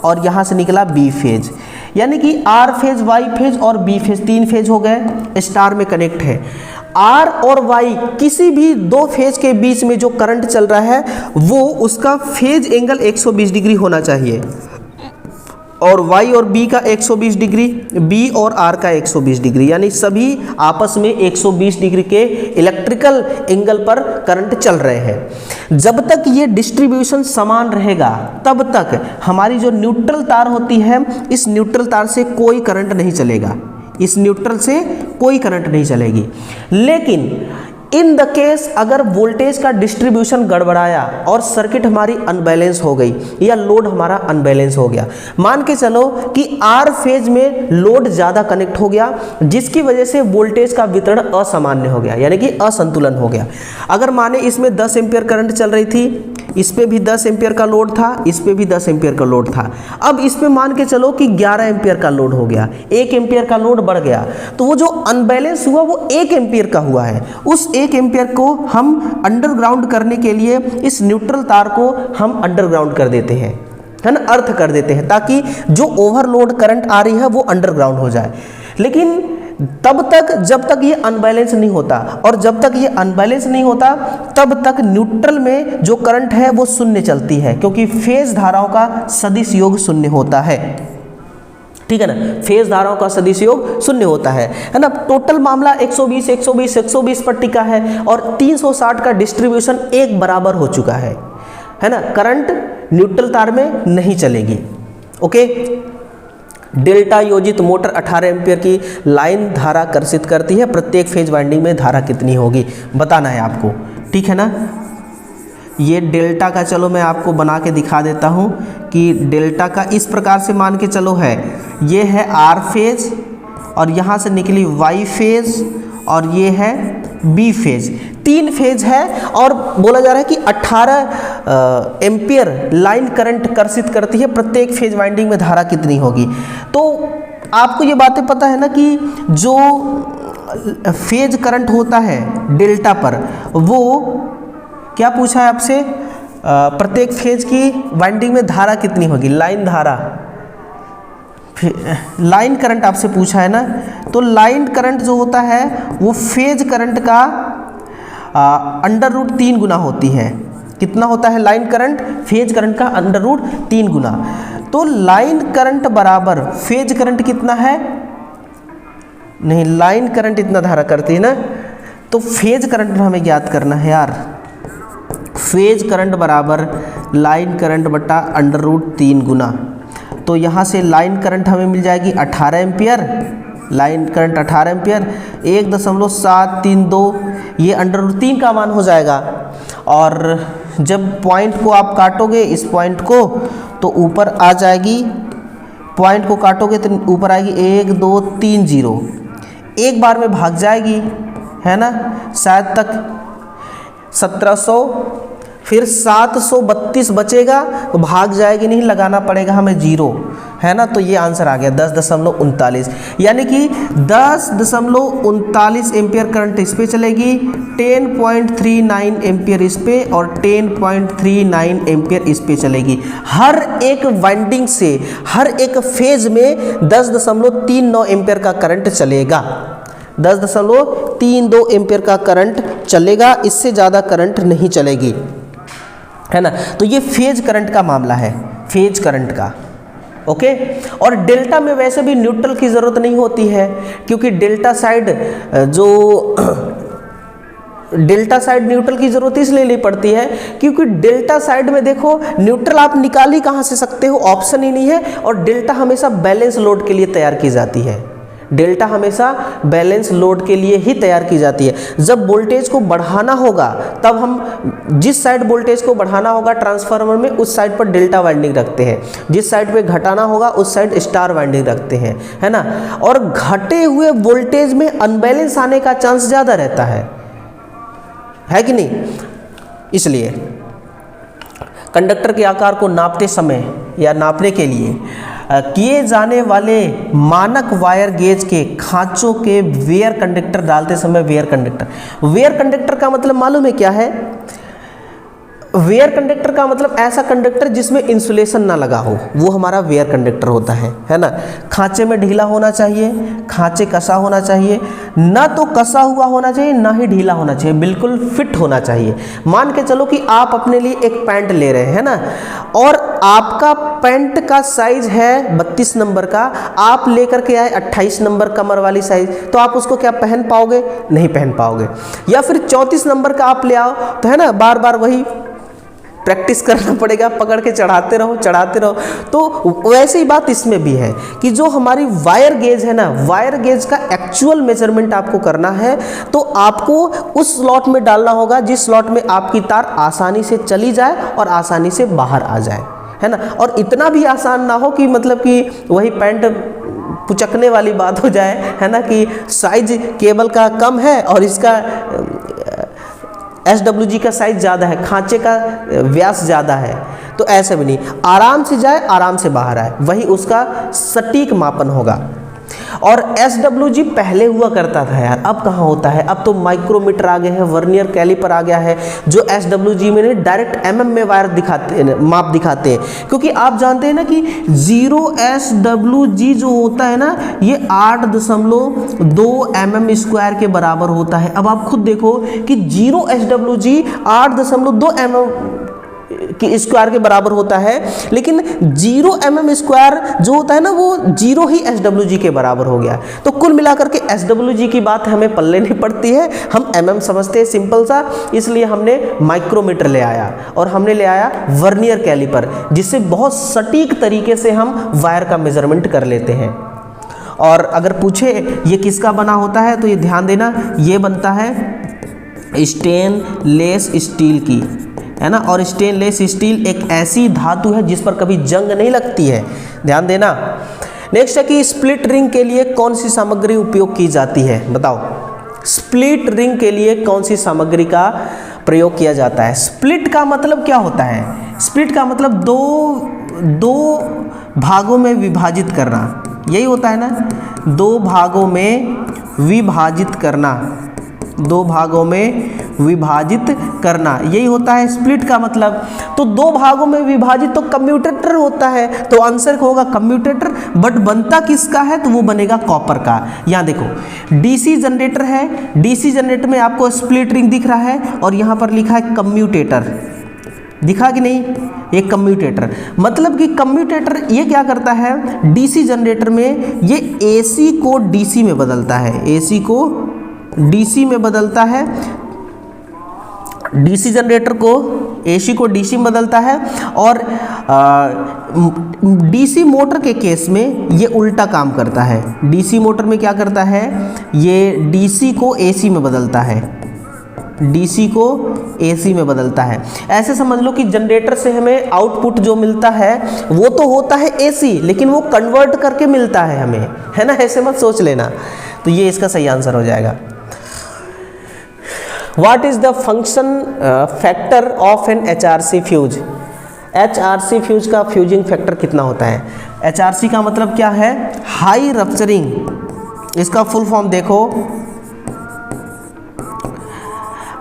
और यहाँ से निकला बी फेज। यानी कि आर फेज, वाई फेज और बी फेज 3 फेज हो गए, स्टार में कनेक्ट है। आर और वाई किसी भी 2 फेज के बीच में जो करंट चल रहा है वो उसका फेज एंगल 120 डिग्री होना चाहिए, और वाई और बी का 120 डिग्री, बी और आर का 120 डिग्री, यानी सभी आपस में 120 डिग्री के इलेक्ट्रिकल एंगल पर करंट चल रहे हैं। जब तक ये डिस्ट्रीब्यूशन समान रहेगा तब तक हमारी जो न्यूट्रल तार होती है, इस न्यूट्रल तार से कोई करंट नहीं चलेगा, इस न्यूट्रल से कोई करंट नहीं चलेगी। लेकिन इन द केस अगर वोल्टेज का डिस्ट्रीब्यूशन गड़बड़ाया और सर्किट हमारी अनबैलेंस हो गई या लोड हमारा अनबैलेंस हो गया, मान के चलो कि आर फेज में लोड ज़्यादा कनेक्ट हो गया जिसकी वजह से वोल्टेज का वितरण असामान्य हो गया, यानी कि असंतुलन हो गया। अगर माने इसमें 10 एम्पियर करंट चल रही थी, इस पे भी 10 एम्पियर का लोड था, इस पे भी 10 एम्पियर का लोड था, अब इस पे मान के चलो कि 11 एम्पियर का लोड हो गया, 1 एम्पियर का लोड बढ़ गया, तो वो जो अनबैलेंस हुआ वो 1 एम्पियर का हुआ है। उस 1 एम्पियर को हम अंडरग्राउंड करने के लिए इस न्यूट्रल तार को हम अंडरग्राउंड कर देते हैं, है ना, अर्थ कर देते हैं, ताकि जो ओवरलोड करंट आ रही है वो अंडरग्राउंड हो जाए। लेकिन तब तक जब तक ये अनबैलेंस नहीं होता, और जब तक ये अनबैलेंस नहीं होता तब तक न्यूट्रल में जो करंट है वो शून्य चलती है, क्योंकि फेज धाराओं का सदिश योग शून्य होता है, ठीक है ना। फेज धाराओं का सदिश योग शून्य होता है ना। टोटल मामला 120 120 120 पर टिका है और 360 का डिस्ट्रीब्यूशन एक बराबर हो चुका है ना। करंट न्यूट्रल तार में नहीं चलेगी। ओके, डेल्टा योजित मोटर 18 एम्पियर की लाइन धारा कर्षित करती है, प्रत्येक फेज वाइंडिंग में धारा कितनी होगी बताना है आपको, ठीक है ना। ये डेल्टा का चलो मैं आपको बना के दिखा देता हूँ कि डेल्टा का इस प्रकार से मान के चलो है, ये है आर फेज और यहाँ से निकली वाई फेज और ये है बी फेज, 3 फेज है और बोला जा रहा है कि 18 एम्पियर लाइन करंट कर्षित करती है, प्रत्येक फेज वाइंडिंग में धारा कितनी होगी। तो आपको ये बातें पता है ना कि जो फेज करंट होता है डेल्टा पर वो क्या पूछा है आपसे, प्रत्येक फेज की वाइंडिंग में धारा कितनी होगी, लाइन धारा, लाइन करंट आपसे पूछा है ना। तो लाइन करंट जो होता है वो फेज करंट का √3 गुना होती है। कितना होता है लाइन करंट? फेज करंट का √3 गुना। तो लाइन करंट बराबर फेज करंट कितना है? नहीं, लाइन करंट इतना धारा करती है ना, तो फेज करंट हमें ज्ञात करना है यार। फेज करंट बराबर लाइन करंट बटा √3 गुना। तो यहाँ से लाइन करंट हमें मिल जाएगी 18 एम्पियर, लाइन करंट 18 एम्पियर, 1.732 ये √3 का मान हो जाएगा। और जब पॉइंट को आप काटोगे इस पॉइंट को, तो ऊपर आ जाएगी, पॉइंट को काटोगे तो ऊपर आएगी 1230, एक बार में भाग जाएगी, है ना, शायद तक 1700, फिर 732 बचेगा तो भाग जाएगी नहीं, लगाना पड़ेगा हमें 0, है ना। तो ये आंसर आ गया 10.39, यानी कि 10.39 एम्पियर करंट इस पे चलेगी, 10.39 एम्पियर इस पे और 10.39 एम्पियर इस पे चलेगी। हर एक वाइंडिंग से, हर एक फेज में 10.39 एम्पियर का करंट चलेगा, 10.32 एम्पियर का करंट चलेगा, इससे ज़्यादा करंट नहीं चलेगी, है ना। तो ये फेज करंट का मामला है, फेज करंट का, ओके। और डेल्टा में वैसे भी न्यूट्रल की ज़रूरत नहीं होती है, क्योंकि डेल्टा साइड न्यूट्रल की ज़रूरत इसलिए नहीं पड़ती है क्योंकि डेल्टा साइड में देखो न्यूट्रल आप निकाल ही कहाँ से सकते हो, ऑप्शन ही नहीं है। और डेल्टा हमेशा बैलेंस लोड के लिए तैयार की जाती है, डेल्टा हमेशा बैलेंस लोड के लिए ही तैयार की जाती है। जब वोल्टेज को बढ़ाना होगा तब हम जिस साइड वोल्टेज को बढ़ाना होगा ट्रांसफार्मर में, उस साइड पर डेल्टा वाइंडिंग रखते हैं, जिस साइड पे घटाना होगा उस साइड स्टार वाइंडिंग रखते हैं, है ना। और घटे हुए वोल्टेज में अनबैलेंस आने का चांस ज़्यादा रहता है कि नहीं। इसलिए कंडक्टर के आकार को नापते समय या नापने के लिए किए जाने वाले मानक वायर गेज के खांचों के वेयर कंडक्टर डालते समय वेयर कंडक्टर का मतलब मालूम है क्या है? वेयर कंडक्टर का मतलब ऐसा कंडक्टर जिसमें इंसुलेशन ना लगा हो, वो हमारा वेयर कंडक्टर होता है ना। खांचे में ढीला होना चाहिए, खांचे कसा होना चाहिए, ना तो कसा हुआ होना चाहिए ना ही ढीला होना चाहिए, बिल्कुल फिट होना चाहिए। मान के चलो कि आप अपने लिए एक पैंट ले रहे हैं ना, और आपका पैंट का साइज है 32 नंबर का, आप लेकर के आए 28 नंबर कमर वाली साइज, तो आप उसको क्या पहन पाओगे? नहीं पहन पाओगे। या फिर 34 नंबर का आप ले आओ, तो है ना, बार बार वही प्रैक्टिस करना पड़ेगा, पकड़ के चढ़ाते रहो। तो वैसे ही बात इसमें भी है कि जो हमारी वायर गेज है ना, वायर गेज का एक्चुअल मेजरमेंट आपको करना है, तो आपको उस स्लॉट में डालना होगा जिस स्लॉट में आपकी तार आसानी से चली जाए और आसानी से बाहर आ जाए, है ना। और इतना भी आसान ना हो कि मतलब कि वही पैंट पुचकने वाली बात हो जाए, है ना, कि साइज केबल का कम है और इसका SWG का साइज ज़्यादा है, खांचे का व्यास ज़्यादा है, तो ऐसे भी नहीं, आराम से जाए आराम से बाहर आए, वही उसका सटीक मापन होगा। और SWG पहले हुआ करता था यार, अब कहाँ होता है, अब तो माइक्रोमीटर आ गए हैं, वर्नियर कैलिपर आ गया है, जो SWG में डायरेक्ट mm में वायर माप दिखाते हैं। क्योंकि आप जानते हैं ना कि 0 SWG जो होता है ना, ये 8.2 mm² के बराबर होता है। अब आप खुद देखो कि 0 SWG 8.2 mm की स्क्वायर के बराबर होता है, लेकिन 0 mm² जो होता है ना, वो 0 ही SWG के बराबर हो गया। तो कुल मिलाकर के SWG की बात हमें पल्ले नहीं पड़ती है, हम mm समझते हैं सिंपल सा, इसलिए हमने माइक्रोमीटर ले आया और हमने ले आया वर्नियर कैलिपर, जिससे बहुत सटीक तरीके से हम वायर का मेजरमेंट कर लेते हैं। और अगर पूछे ये किसका बना होता है, तो ये ध्यान देना, ये बनता है स्टेनलेस स्टील की, है ना। और स्टेनलेस स्टील एक ऐसी धातु है जिस पर कभी जंग नहीं लगती है, ध्यान देना। नेक्स्ट है कि स्प्लिट रिंग के लिए कौन सी सामग्री उपयोग की जाती है, बताओ। स्प्लिट रिंग के लिए कौन सी सामग्री का प्रयोग किया जाता है? स्प्लिट का मतलब क्या होता है? स्प्लिट का मतलब दो भागों में विभाजित करना, यही होता है ना, 2 भागों में विभाजित करना, 2 भागों में विभाजित करना, यही होता है स्प्लिट का मतलब। तो दो भागों में विभाजित तो कम्यूटेटर होता है, तो आंसर होगा कम्यूटेटर, बट बनता किसका है, तो वो बनेगा कॉपर का। यहाँ देखो डीसी जनरेटर है, डीसी जनरेटर में आपको स्प्लिट रिंग दिख रहा है और यहाँ पर लिखा है कम्यूटेटर, दिखा कि नहीं, ये कम्यूटेटर। मतलब कि कम्यूटेटर ये क्या करता है, डीसी जनरेटर में ये एसी को डीसी में बदलता है, एसी को डीसी में बदलता है, डीसी जनरेटर को एसी को डीसी में बदलता है। और डीसी मोटर के केस में ये उल्टा काम करता है, डीसी मोटर में क्या करता है, ये डीसी को एसी में बदलता है, डीसी को एसी में बदलता है। ऐसे समझ लो कि जनरेटर से हमें आउटपुट जो मिलता है वो तो होता है एसी, लेकिन वो कन्वर्ट करके मिलता है हमें, है ना, ऐसे मत सोच लेना। तो ये इसका सही आंसर हो जाएगा। What is the function factor of an HRC fuse, HRC fuse का फ्यूजिंग फैक्टर कितना होता है। एचआरसी का मतलब क्या है, हाई रप्चरिंग, इसका फुल फॉर्म देखो,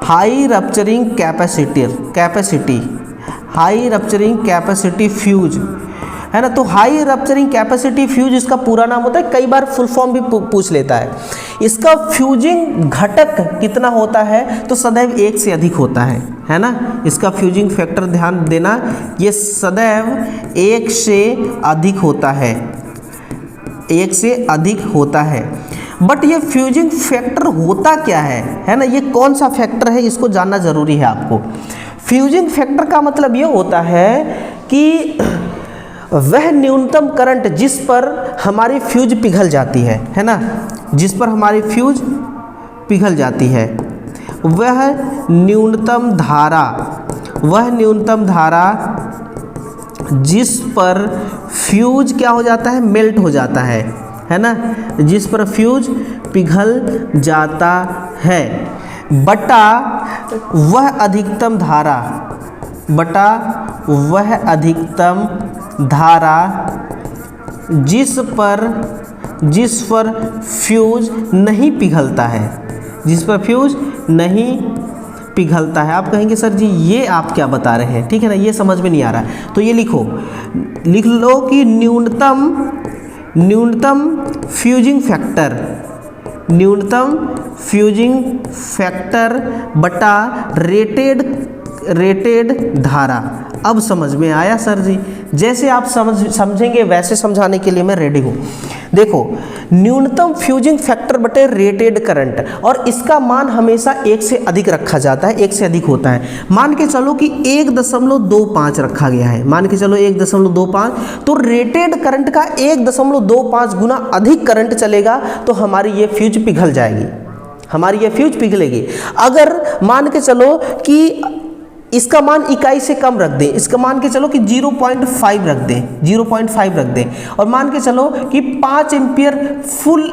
high rupturing capacity, high rupturing capacity fuse, है ना। तो हाई रप्चरिंग कैपेसिटी फ्यूज इसका पूरा नाम होता है, कई बार फुल फॉर्म भी पूछ लेता है। इसका फ्यूजिंग घटक कितना होता है, तो सदैव एक से अधिक होता है ना। इसका फ्यूजिंग फैक्टर ध्यान देना, ये सदैव एक से अधिक होता है, एक से अधिक होता है। बट ये फ्यूजिंग फैक्टर होता क्या है ना, ये कौन सा फैक्टर है, इसको जानना जरूरी है आपको। फ्यूजिंग फैक्टर का मतलब ये होता है कि वह न्यूनतम करंट जिस पर हमारी फ्यूज पिघल जाती है ना, जिस पर हमारी फ्यूज पिघल जाती है, वह न्यूनतम धारा, वह न्यूनतम धारा जिस पर फ्यूज क्या हो जाता है, मेल्ट हो जाता है ना, जिस पर फ्यूज पिघल जाता है, बटा वह अधिकतम धारा, बटा वह अधिकतम धारा जिस पर फ्यूज नहीं पिघलता है, जिस पर फ्यूज नहीं पिघलता है। आप कहेंगे सर जी ये आप क्या बता रहे हैं, ठीक है ना, ये समझ में नहीं आ रहा है। तो ये लिख लो कि न्यूनतम फ्यूजिंग फैक्टर, न्यूनतम फ्यूजिंग फैक्टर बटा रेटेड धारा। अब समझ में आया सर जी, जैसे आप समझेंगे वैसे समझाने के लिए मैं रेडी हूँ। देखो न्यूनतम फ्यूजिंग फैक्टर बटे रेटेड करंट, और इसका मान हमेशा एक से अधिक रखा जाता है, एक से अधिक होता है। मान के चलो कि 1.25 रखा गया है, मान के चलो 1.25, तो रेटेड करंट का 1.25 गुना अधिक करंट चलेगा तो हमारी ये फ्यूज पिघल जाएगी, हमारी ये फ्यूज पिघलेगी। अगर मान के चलो कि इसका मान इकाई से कम रख दें, इसका मान के चलो कि 0.5 रख दें, 0.5 रख दें, और मान के चलो कि 5 एम्पियर फुल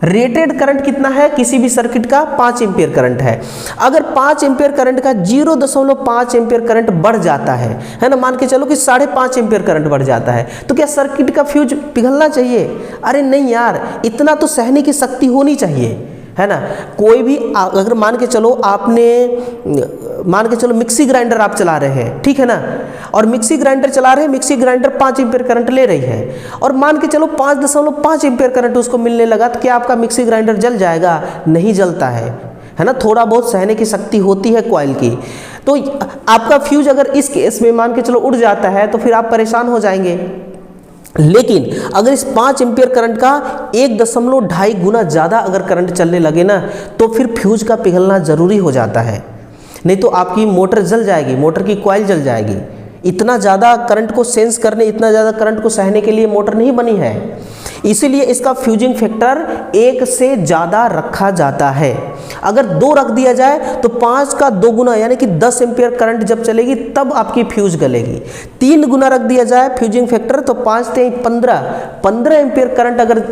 रेटेड करंट कितना है किसी भी सर्किट का, 5 एम्पियर करंट है। अगर 5 एम्पियर करंट का 0.5 एम्पियर करंट बढ़ जाता है ना, मान के चलो कि 5.5 एम्पियर करंट बढ़ जाता है, तो क्या सर्किट का फ्यूज पिघलना चाहिए? अरे नहीं यार, इतना तो सहने की शक्ति होनी चाहिए, है ना। कोई भी अगर मान के चलो मिक्सी ग्राइंडर आप चला रहे हैं, ठीक है ना, और मिक्सी ग्राइंडर चला रहे हैं, मिक्सी ग्राइंडर 5 एम्पियर करंट ले रही है, और मान के चलो 5.5 एम्पियर करंट उसको मिलने लगा, तो क्या आपका मिक्सी ग्राइंडर जल जाएगा? नहीं जलता है ना। थोड़ा बहुत सहने की शक्ति होती है कॉइल की। तो आपका फ्यूज अगर इस केस में मान के चलो उड़ जाता है तो फिर आप परेशान हो जाएंगे। लेकिन अगर इस 5 एम्पियर करंट का 1.2 गुना ज़्यादा अगर करंट चलने लगे ना, तो फिर फ्यूज का पिघलना ज़रूरी हो जाता है, नहीं तो आपकी मोटर जल जाएगी, मोटर की कॉइल जल जाएगी। इतना ज़्यादा करंट को सेंस करने, इतना ज़्यादा करंट को सहने के लिए मोटर नहीं बनी है, इसीलिए इसका फ्यूजिंग फैक्टर 1 से ज़्यादा रखा जाता है। अगर 2 रख दिया जाए तो 5 का 2 गुना यानी कि 10 एम्पियर करंट जब चलेगी तब आपकी फ्यूज गलेगी। 3 गुना रख दिया जाए फ्यूजिंग फैक्टर तो 5 से 15 एम्पियर करंट अगर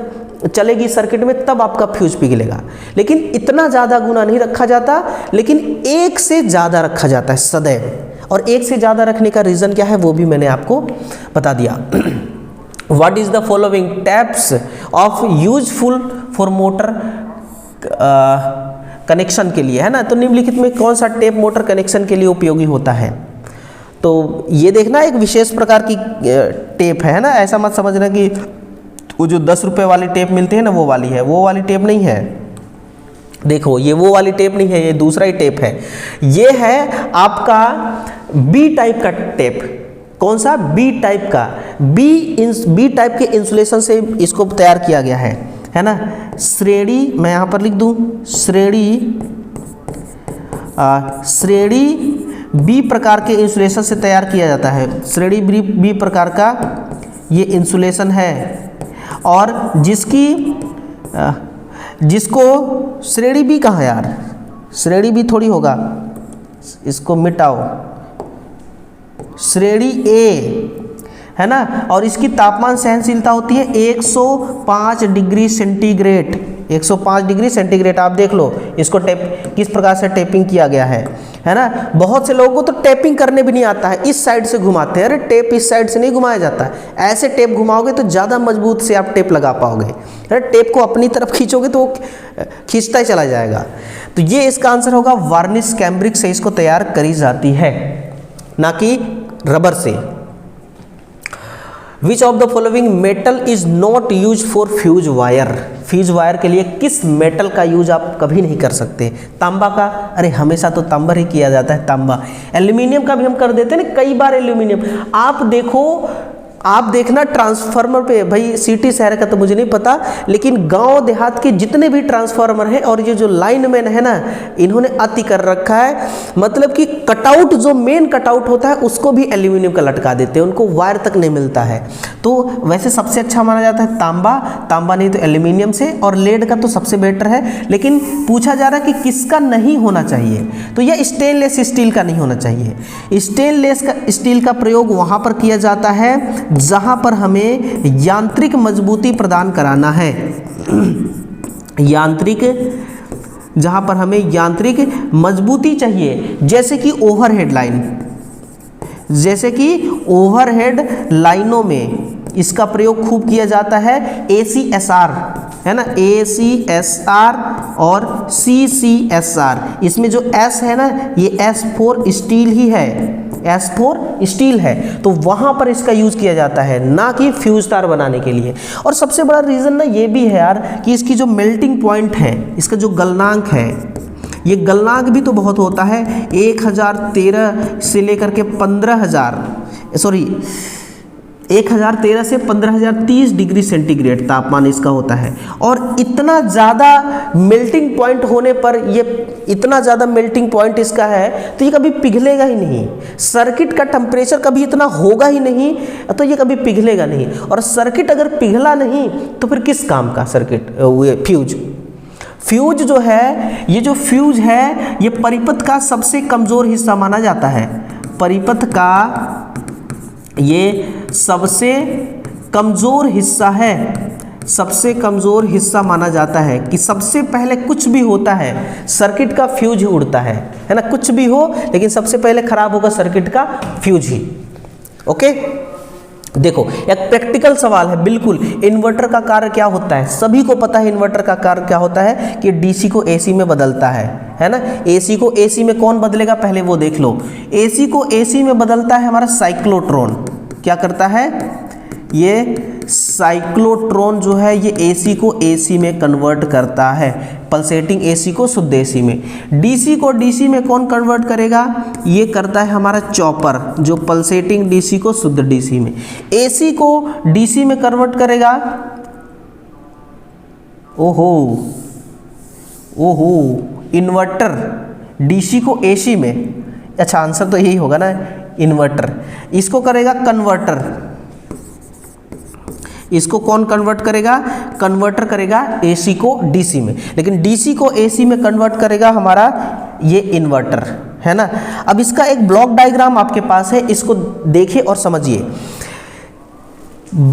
चलेगी सर्किट में तब आपका फ्यूज पिघलेगा। लेकिन इतना ज़्यादा गुना नहीं रखा जाता, लेकिन 1 से ज़्यादा रखा जाता है सदैव। और 1 से ज़्यादा रखने का रीज़न क्या है वो भी मैंने आपको बता दिया। What is the following types of useful for motor connection के लिए, है ना। तो निम्नलिखित में कौन सा टेप मोटर कनेक्शन के लिए उपयोगी होता है? तो ये देखना एक विशेष प्रकार की टेप है ना, ऐसा मत समझना कि वो जो 10 रुपये वाली टेप मिलती है ना वो वाली है, वो वाली टेप नहीं है। देखो ये वो वाली टेप नहीं है, ये दूसरा ही टेप है। ये है आपका बी टाइप का टेप। कौन सा? बी टाइप का। बी टाइप के इंसुलेशन से इसको तैयार किया गया है ना। श्रेणी, मैं यहाँ पर लिख दूँ श्रेणी बी प्रकार के इंसुलेशन से तैयार किया जाता है। श्रेणी बी प्रकार का ये इंसुलेशन है, और जिसको श्रेणी बी कहाँ यार, श्रेणी बी थोड़ी होगा, इसको मिटाओ, श्रेणी ए है ना। और इसकी तापमान सहनशीलता होती है 105 डिग्री सेंटीग्रेड। 105 degree centigrade. आप देख लो इसको किस प्रकार से टेपिंग किया गया है ना। बहुत से लोगों को तो टेपिंग करने भी नहीं आता है, इस साइड से घुमाते हैं। अरे टेप इस साइड से नहीं घुमाया जाता है, ऐसे टेप घुमाओगे तो ज़्यादा मजबूत से आप टेप लगा पाओगे। अरे टेप को अपनी तरफ खींचोगे तो वो खींचता ही चला जाएगा। तो ये इसका आंसर होगा, वार्निश कैम्ब्रिक से इसको तैयार करी जाती है, ना कि रबर से। Which of the following metal is not use for fuse wire? Fuse wire के लिए किस मेटल का यूज आप कभी नहीं कर सकते? तांबा का? अरे हमेशा तो तांबा ही किया जाता है, तांबा। एल्यूमिनियम का भी हम कर देते हैं ना कई बार, एल्यूमिनियम। आप देखना ट्रांसफार्मर पे, भाई सिटी शहर का तो मुझे नहीं पता, लेकिन गांव देहात के जितने भी ट्रांसफार्मर हैं और ये जो लाइनमैन है ना, इन्होंने अति कर रखा है। मतलब कि कटआउट, जो मेन कटआउट होता है उसको भी एल्यूमिनियम का लटका देते हैं, उनको वायर तक नहीं मिलता है। तो वैसे सबसे अच्छा माना जाता है तांबा नहीं तो एल्यूमिनियम से, और लेड का तो सबसे बेटर है। लेकिन पूछा जा रहा है कि किसका नहीं होना चाहिए, तो यह स्टेनलेस स्टील का नहीं होना चाहिए। स्टेनलेस स्टील का प्रयोग वहाँ पर किया जाता है जहां पर हमें यांत्रिक मजबूती प्रदान कराना है। जहां पर हमें यांत्रिक मजबूती चाहिए, जैसे कि ओवरहेड लाइनों में इसका प्रयोग खूब किया जाता है। ACSR है ना, ACSR और CCSR। इसमें जो S है ना, ये S4 स्टील ही है, S4 स्टील है, तो वहाँ पर इसका यूज़ किया जाता है, ना कि फ्यूज तार बनाने के लिए। और सबसे बड़ा रीज़न ना ये भी है यार कि इसकी जो मेल्टिंग पॉइंट है, इसका जो गलनांक है, ये गलनांक भी तो बहुत होता है। 1013 से लेकर के 1013 से 15030 डिग्री सेंटीग्रेड तापमान इसका होता है। और इतना ज़्यादा मेल्टिंग पॉइंट होने पर, ये इतना ज़्यादा मेल्टिंग पॉइंट इसका है तो ये कभी पिघलेगा ही नहीं। सर्किट का टेम्परेचर कभी इतना होगा ही नहीं, तो ये कभी पिघलेगा नहीं। और सर्किट अगर पिघला नहीं तो फिर किस काम का सर्किट? फ्यूज जो है, ये जो फ्यूज है, ये परिपथ का सबसे कमज़ोर हिस्सा माना जाता है। परिपथ का ये सबसे कमज़ोर हिस्सा है, सबसे कमज़ोर हिस्सा माना जाता है कि सबसे पहले कुछ भी होता है सर्किट का फ्यूज ही उड़ता है ना। कुछ भी हो लेकिन सबसे पहले खराब होगा सर्किट का फ्यूज ही। ओके, देखो एक प्रैक्टिकल सवाल है बिल्कुल। इन्वर्टर का कार्य क्या होता है? सभी को पता है इन्वर्टर का कार्य क्या होता है कि डीसी को एसी में बदलता है ना। एसी को एसी में कौन बदलेगा, पहले वो देख लो। एसी को एसी में बदलता है हमारा साइक्लोट्रॉन। क्या करता है? ये साइक्लोट्रॉन जो है ये एसी को एसी में कन्वर्ट करता है, पल्सेटिंग एसी को शुद्ध एसी में। डीसी को डीसी में कौन कन्वर्ट करेगा? ये करता है हमारा चॉपर, जो पल्सेटिंग डीसी को शुद्ध डीसी में। एसी को डीसी में कन्वर्ट करेगा, ओहो इन्वर्टर। डीसी को एसी में, अच्छा आंसर तो यही होगा ना, इन्वर्टर। इसको करेगा कन्वर्टर। इसको कौन कन्वर्ट करेगा? कन्वर्टर करेगा एसी को डीसी में। लेकिन डीसी को एसी में कन्वर्ट करेगा हमारा ये इन्वर्टर, है ना। अब इसका एक ब्लॉक डायग्राम आपके पास है, इसको देखिए और समझिए।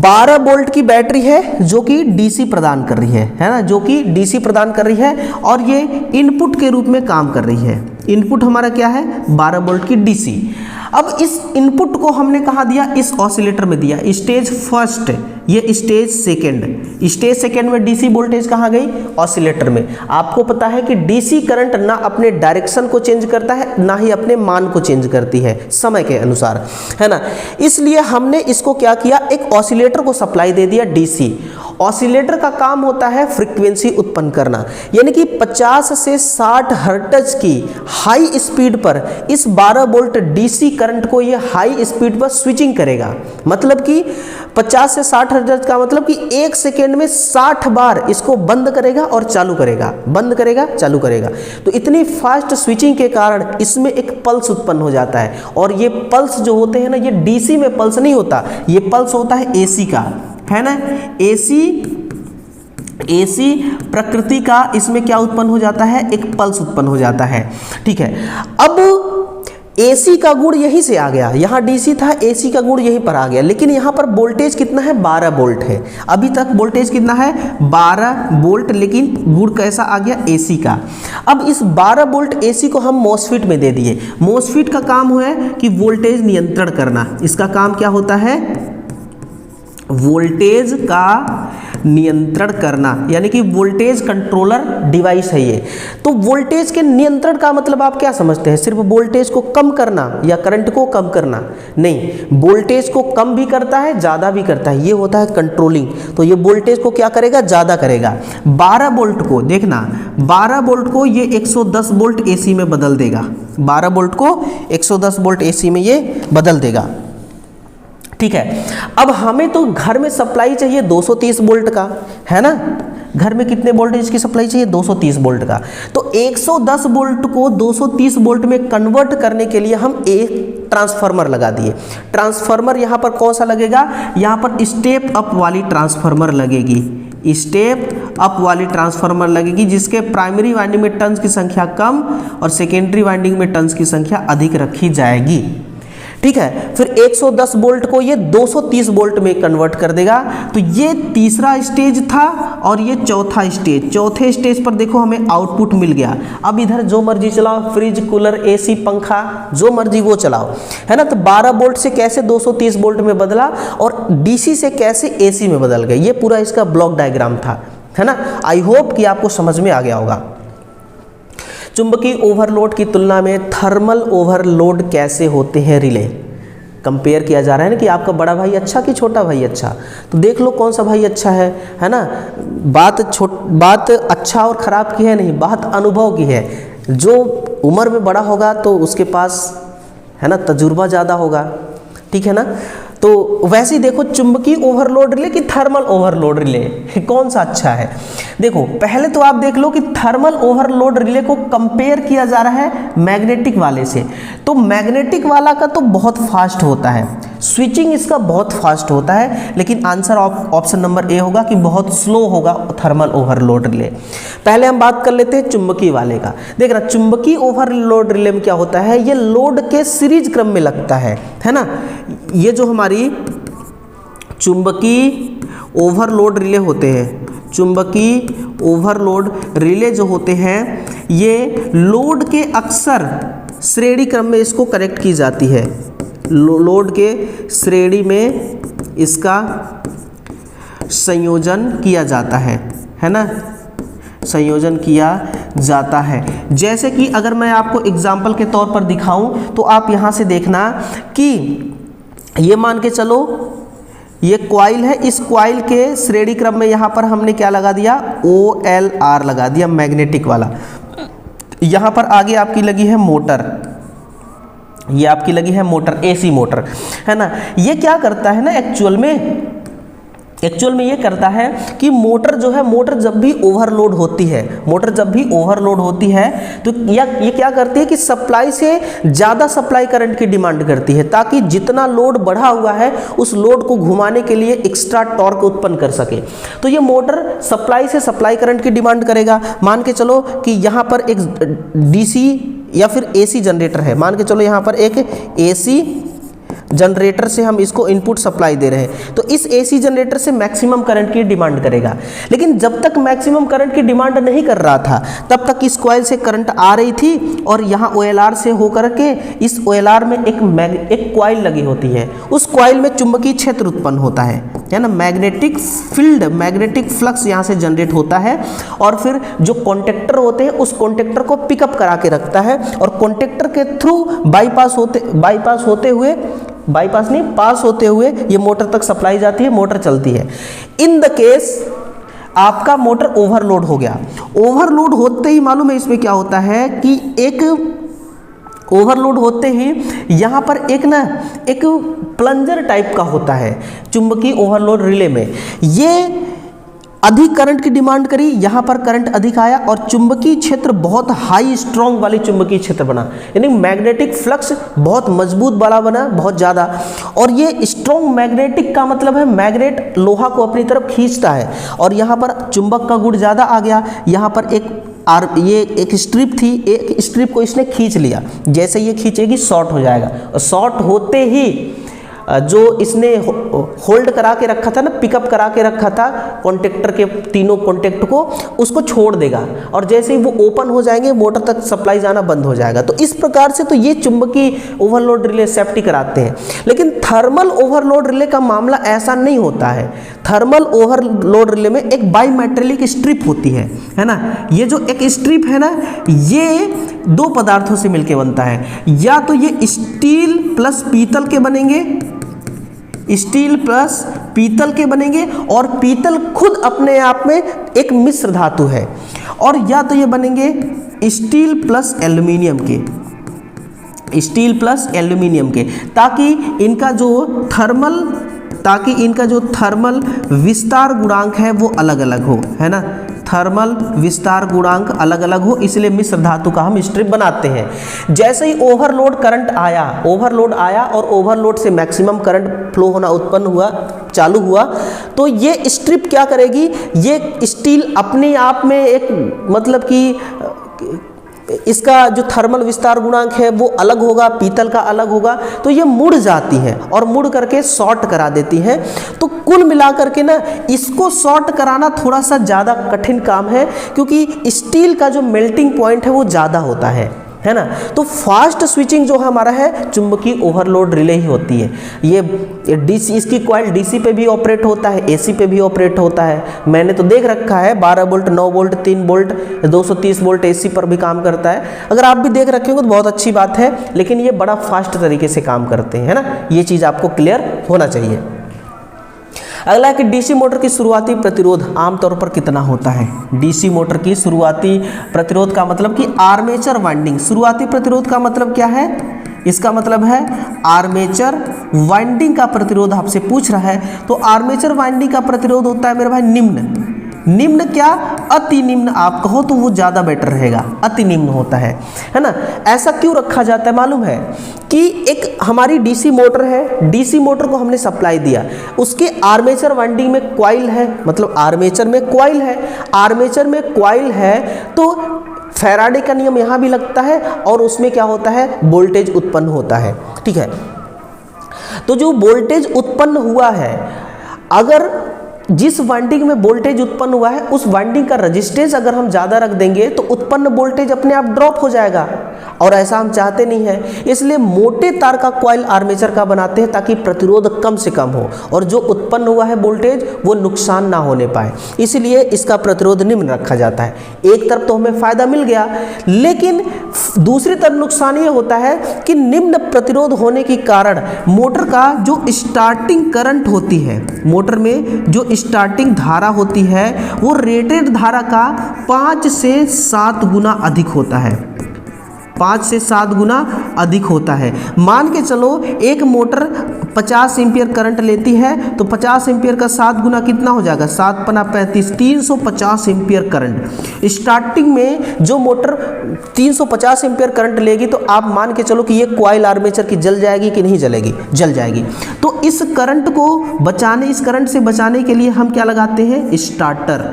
12 वोल्ट की बैटरी है जो कि डीसी प्रदान कर रही है ना, जो कि डीसी प्रदान कर रही है और ये इनपुट के रूप में काम कर रही है। इनपुट हमारा क्या है? 12 वोल्ट की डीसी। अब इस इनपुट को हमने कहाँ दिया? इस ऑसिलेटर में दिया। स्टेज फर्स्ट ये स्टेज सेकेंड में डीसी वोल्टेज कहाँ गई, ऑसिलेटर में। आपको पता है कि डीसी करंट ना अपने डायरेक्शन को चेंज करता है ना ही अपने मान को चेंज करती है समय के अनुसार, है ना। इसलिए हमने इसको क्या किया, एक ऑसिलेटर को सप्लाई दे दिया डीसी। ऑसिलेटर का काम होता है फ्रीक्वेंसी उत्पन्न करना, यानी कि 50 से 60 हर्ट्ज की हाई स्पीड पर इस 12 वोल्ट डीसी करंट को ये हाई स्पीड पर स्विचिंग करेगा। मतलब कि 50 से 60 हर्ट्ज का मतलब कि 1 सेकेंड में 60 बार इसको बंद करेगा और चालू करेगा, बंद करेगा चालू करेगा। तो इतनी फास्ट स्विचिंग के कारण इसमें एक पल्स उत्पन्न हो जाता है, और ये पल्स जो होते हैं ना, ये डीसी में पल्स नहीं होता, ये पल्स होता है एसी का, है ना। एसी प्रकृति का इसमें क्या उत्पन्न हो जाता है, एक पल्स उत्पन्न हो जाता है, ठीक है। अब एसी का गुण यहीं से आ गया, यहाँ डीसी था, एसी का गुण यहीं पर आ गया, लेकिन यहाँ पर वोल्टेज कितना है, 12 वोल्ट है। अभी तक वोल्टेज कितना है, 12 वोल्ट, लेकिन गुण कैसा आ गया, एसी का। अब इस 12 वोल्ट एसी को हम मॉसफेट में दे दिए। मॉसफेट का काम है कि वोल्टेज नियंत्रण करना, इसका काम क्या होता है, वोल्टेज का नियंत्रण करना, यानी कि वोल्टेज कंट्रोलर डिवाइस है ये। तो वोल्टेज के नियंत्रण का मतलब आप क्या समझते हैं, सिर्फ वोल्टेज को कम करना या करंट को कम करना? नहीं, वोल्टेज को कम भी करता है, ज़्यादा भी करता है, ये होता है कंट्रोलिंग। तो ये वोल्टेज को क्या करेगा, ज़्यादा करेगा। 12 वोल्ट को देखना, 12 वोल्ट को ये 110 वोल्ट एसी में बदल देगा, 12 वोल्ट को 110 वोल्ट एसी में ये बदल देगा, ठीक है। अब हमें तो घर में सप्लाई चाहिए 230 वोल्ट का, है ना। घर में कितने वोल्टेज की सप्लाई चाहिए, 230 वोल्ट का। तो 110 वोल्ट को 230 वोल्ट में कन्वर्ट करने के लिए हम एक ट्रांसफार्मर लगा दिए। ट्रांसफार्मर यहाँ पर कौन सा लगेगा, यहाँ पर स्टेप अप वाली ट्रांसफार्मर लगेगी, स्टेप अप वाली ट्रांसफार्मर लगेगी, जिसके प्राइमरी वाइंडिंग में टर्न्स की संख्या कम और सेकेंडरी वाइंडिंग में टर्न्स की संख्या अधिक रखी जाएगी, ठीक है। फिर 110 वोल्ट को ये 230 वोल्ट में कन्वर्ट कर देगा। तो ये तीसरा स्टेज था और ये चौथा स्टेज। चौथे स्टेज पर देखो हमें आउटपुट मिल गया। अब इधर जो मर्जी चलाओ, फ्रिज, कूलर, एसी, पंखा, जो मर्जी वो चलाओ, है ना। तो 12 वोल्ट से कैसे 230 वोल्ट में बदला और डीसी से कैसे एसी में बदल गए, ये पूरा इसका ब्लॉक डायग्राम था, है ना। आई होप कि आपको समझ में आ गया होगा। चुंबकीय ओवरलोड की तुलना में थर्मल ओवरलोड कैसे होते हैं, रिले कंपेयर किया जा रहा है ना, कि आपका बड़ा भाई अच्छा कि छोटा भाई अच्छा। तो देख लो कौन सा भाई अच्छा है ना। बात अच्छा और ख़राब की है नहीं, बात अनुभव की है। जो उम्र में बड़ा होगा तो उसके पास, है ना, तजुर्बा ज़्यादा होगा, ठीक है ना। तो वैसे ही देखो, चुंबकीय ओवरलोड रिले कि थर्मल ओवरलोड रिले, कौन सा अच्छा है। देखो पहले तो आप देख लो कि थर्मल ओवरलोड रिले को कंपेयर किया जा रहा है मैग्नेटिक वाले से। तो मैग्नेटिक वाला का तो बहुत फास्ट होता है, स्विचिंग इसका बहुत फास्ट होता है, लेकिन आंसर ऑप्शन नंबर ए होगा कि बहुत स्लो होगा थर्मल ओवरलोड रिले। पहले हम बात कर लेते हैं चुंबकीय वाले का। देखना, चुंबकीय ओवरलोड रिले में क्या होता है, ये लोड के सीरीज क्रम में लगता है ना। ये जो हमारी चुंबकीय ओवरलोड रिले होते हैं, चुंबकीय ओवरलोड रिले जो होते हैं, ये लोड के अक्सर श्रेणी क्रम में इसको कनेक्ट की जाती है। लोड के श्रेणी में इसका संयोजन किया जाता है ना, संयोजन किया जाता है। जैसे कि अगर मैं आपको एग्जाम्पल के तौर पर दिखाऊं तो आप यहाँ से देखना कि ये मान के चलो ये कॉइल है, इस कॉइल के श्रेणी क्रम में यहाँ पर हमने क्या लगा दिया, OLR लगा दिया, मैग्नेटिक वाला। यहाँ पर आगे आपकी लगी है मोटर, ये आपकी लगी है मोटर, AC मोटर, है ना। ये क्या करता है ना, एक्चुअल में ये करता है कि मोटर जो है, मोटर जब भी ओवरलोड होती है, तो ये क्या करती है कि सप्लाई से ज़्यादा सप्लाई करंट की डिमांड करती है, ताकि जितना लोड बढ़ा हुआ है उस लोड को घुमाने के लिए एक्स्ट्रा टॉर्क उत्पन्न कर सके। तो ये मोटर सप्लाई से सप्लाई करंट की डिमांड करेगा। मान के चलो कि यहाँ पर एक DC या फिर AC जनरेटर है, मान के चलो यहाँ पर एक AC जनरेटर से हम इसको इनपुट सप्लाई दे रहे हैं, तो इस AC जनरेटर से मैक्सिमम करंट की डिमांड करेगा। लेकिन जब तक मैक्सिमम करंट की डिमांड नहीं कर रहा था, तब तक इस कॉइल से करंट आ रही थी और यहाँ OLR से होकर के इस OLR में एक कॉइल लगी होती है, उस कॉइल में चुंबकीय क्षेत्र उत्पन्न होता है, है ना, मैग्नेटिक फील्ड, मैग्नेटिक फ्लक्स यहाँ से जनरेट होता है और फिर जो कॉन्टेक्टर होते हैं उस कॉन्टेक्टर को पिकअप करा के रखता है और कॉन्टेक्टर के थ्रू पास होते हुए ये मोटर तक सप्लाई जाती है, मोटर चलती है। इन द केस आपका मोटर ओवरलोड हो गया, ओवरलोड होते ही मालूम है इसमें क्या होता है कि एक ओवरलोड होते ही यहाँ पर एक प्लंजर टाइप का होता है चुंबकीय ओवरलोड रिले में, ये अधिक करंट की डिमांड करी, यहाँ पर करंट अधिक आया और चुंबकीय क्षेत्र बहुत हाई स्ट्रॉन्ग वाली चुंबकीय क्षेत्र बना, यानी मैग्नेटिक फ्लक्स बहुत मजबूत बड़ा बना, बहुत ज़्यादा। और ये स्ट्रॉन्ग मैग्नेटिक का मतलब है मैग्नेट लोहा को अपनी तरफ खींचता है और यहाँ पर चुंबक का गुण ज़्यादा आ गया, यहाँ पर ये एक स्ट्रिप थी, एक स्ट्रिप को इसने खींच लिया, जैसे ये खींचेगी शॉर्ट हो जाएगा और शॉर्ट होते ही जो इसने होल्ड करा के रखा था ना, पिकअप करा के रखा था कॉन्टेक्टर के तीनों कॉन्टेक्ट को, उसको छोड़ देगा और जैसे ही वो ओपन हो जाएंगे मोटर तक सप्लाई जाना बंद हो जाएगा। तो इस प्रकार से तो ये चुंबकीय ओवरलोड रिले सेफ्टी कराते हैं। लेकिन थर्मल ओवरलोड रिले का मामला ऐसा नहीं होता है। थर्मल ओवरलोड रिले में एक बाईमेटेलिक स्ट्रिप होती है ना, ये जो एक स्ट्रिप है ना, ये दो पदार्थों से मिलकर बनता है, या तो ये स्टील प्लस पीतल के बनेंगे, स्टील प्लस पीतल के बनेंगे और पीतल खुद अपने आप में एक मिश्र धातु है, और या तो ये बनेंगे स्टील प्लस एल्यूमिनियम के, स्टील प्लस एल्यूमिनियम के, ताकि इनका जो थर्मल विस्तार गुणांक है वो अलग अलग हो, है ना, थर्मल विस्तार गुणांक अलग अलग हो, इसलिए मिश्र धातु का हम स्ट्रिप बनाते हैं। जैसे ही ओवरलोड आया और ओवरलोड से मैक्सिमम करंट फ्लो होना चालू हुआ, तो ये स्ट्रिप क्या करेगी, ये स्टील अपने आप में एक मतलब कि इसका जो थर्मल विस्तार गुणांक है वो अलग होगा, पीतल का अलग होगा, तो ये मुड़ जाती है और मुड़ करके शॉर्ट करा देती है। तो कुल मिलाकर के ना इसको शॉर्ट कराना थोड़ा सा ज़्यादा कठिन काम है, क्योंकि स्टील का जो मेल्टिंग पॉइंट है वो ज़्यादा होता है ना। तो फास्ट स्विचिंग जो हमारा है चुंबकीय ओवरलोड रिले ही होती है। ये डीसी, इसकी कॉइल डीसी पे भी ऑपरेट होता है, एसी पे भी ऑपरेट होता है। मैंने तो देख रखा है 12 volt, 9 volt, 3 volt, 230 volt AC पर भी काम करता है। अगर आप भी देख रखे होंगे तो बहुत अच्छी बात है, लेकिन ये बड़ा फास्ट तरीके से काम करते हैं, है ना, ये चीज़ आपको क्लियर होना चाहिए। अगला है कि डीसी मोटर की शुरुआती प्रतिरोध आमतौर पर कितना होता है। डीसी मोटर की शुरुआती प्रतिरोध का मतलब कि आर्मेचर वाइंडिंग, शुरुआती प्रतिरोध का मतलब क्या है, इसका मतलब है आर्मेचर वाइंडिंग का प्रतिरोध आपसे पूछ रहा है। तो आर्मेचर वाइंडिंग का प्रतिरोध होता है मेरे भाई निम्न क्या, अति निम्न आप कहो तो वो ज़्यादा बेटर रहेगा, अति निम्न होता है ना। ऐसा क्यों रखा जाता है मालूम है कि एक हमारी डीसी मोटर है, डीसी मोटर को हमने सप्लाई दिया, उसके आर्मेचर वाइंडिंग में कॉइल है, मतलब आर्मेचर में कॉइल है, तो फैराडे का नियम यहाँ भी लगता है और उसमें क्या होता है, वोल्टेज उत्पन्न होता है, ठीक है। तो जो वोल्टेज उत्पन्न हुआ है, अगर जिस वाइंडिंग में वोल्टेज उत्पन्न हुआ है उस वाइंडिंग का रेजिस्टेंस अगर हम ज़्यादा रख देंगे तो उत्पन्न वोल्टेज अपने आप ड्रॉप हो जाएगा, और ऐसा हम चाहते नहीं हैं। इसलिए मोटे तार का कॉइल आर्मेचर का बनाते हैं ताकि प्रतिरोध कम से कम हो और जो उत्पन्न हुआ है वोल्टेज वो नुकसान ना होने पाए, इसलिए इसका प्रतिरोध निम्न रखा जाता है। एक तरफ तो हमें फ़ायदा मिल गया, लेकिन दूसरी तरफ नुकसान ये होता है कि निम्न प्रतिरोध होने के कारण मोटर का जो स्टार्टिंग करंट होती है, मोटर में जो स्टार्टिंग धारा होती है वो रेटेड धारा का 5 से 7 गुना अधिक होता है, 5 से 7 गुना अधिक होता है। मान के चलो एक मोटर 50 एम्पियर करंट लेती है, तो 50 एम्पियर का 7 गुना कितना हो जाएगा, 7 पना 35, 350 एम्पियर करंट। स्टार्टिंग में जो मोटर 350 एम्पियर करंट लेगी तो आप मान के चलो कि ये कॉइल आर्मेचर की जल जाएगी कि नहीं जलेगी, जल जाएगी। तो इस करंट को बचाने, इस करंट से बचाने के लिए हम क्या लगाते हैं, स्टार्टर,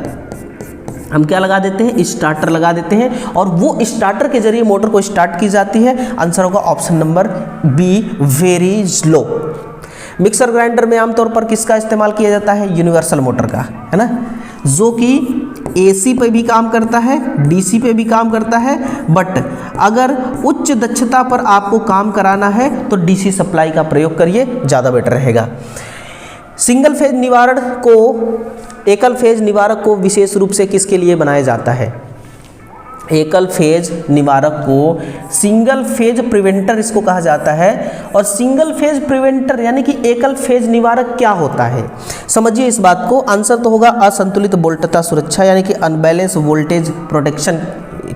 हम क्या लगा देते हैं, स्टार्टर लगा देते हैं, और वो स्टार्टर के जरिए मोटर को स्टार्ट की जाती है। आंसर होगा option number B, very slow. Mixer grinder में आमतौर पर किसका इस्तेमाल किया जाता है, यूनिवर्सल मोटर का, है ना, जो कि एसी पे भी काम करता है, डीसी पे भी काम करता है, बट अगर उच्च दक्षता पर आपको काम कराना है तो डीसी सप्लाई का प्रयोग करिए, ज़्यादा बेटर रहेगा। सिंगल फेज निवारक को, एकल फेज निवारक को विशेष रूप से किसके लिए बनाया जाता है? एकल फेज निवारक को सिंगल फेज प्रिवेंटर इसको कहा जाता है। और सिंगल फेज प्रिवेंटर यानी कि एकल फेज निवारक क्या होता है, समझिए इस बात को। आंसर तो होगा असंतुलित वोल्टता सुरक्षा, यानी कि अनबैलेंस वोल्टेज प्रोटेक्शन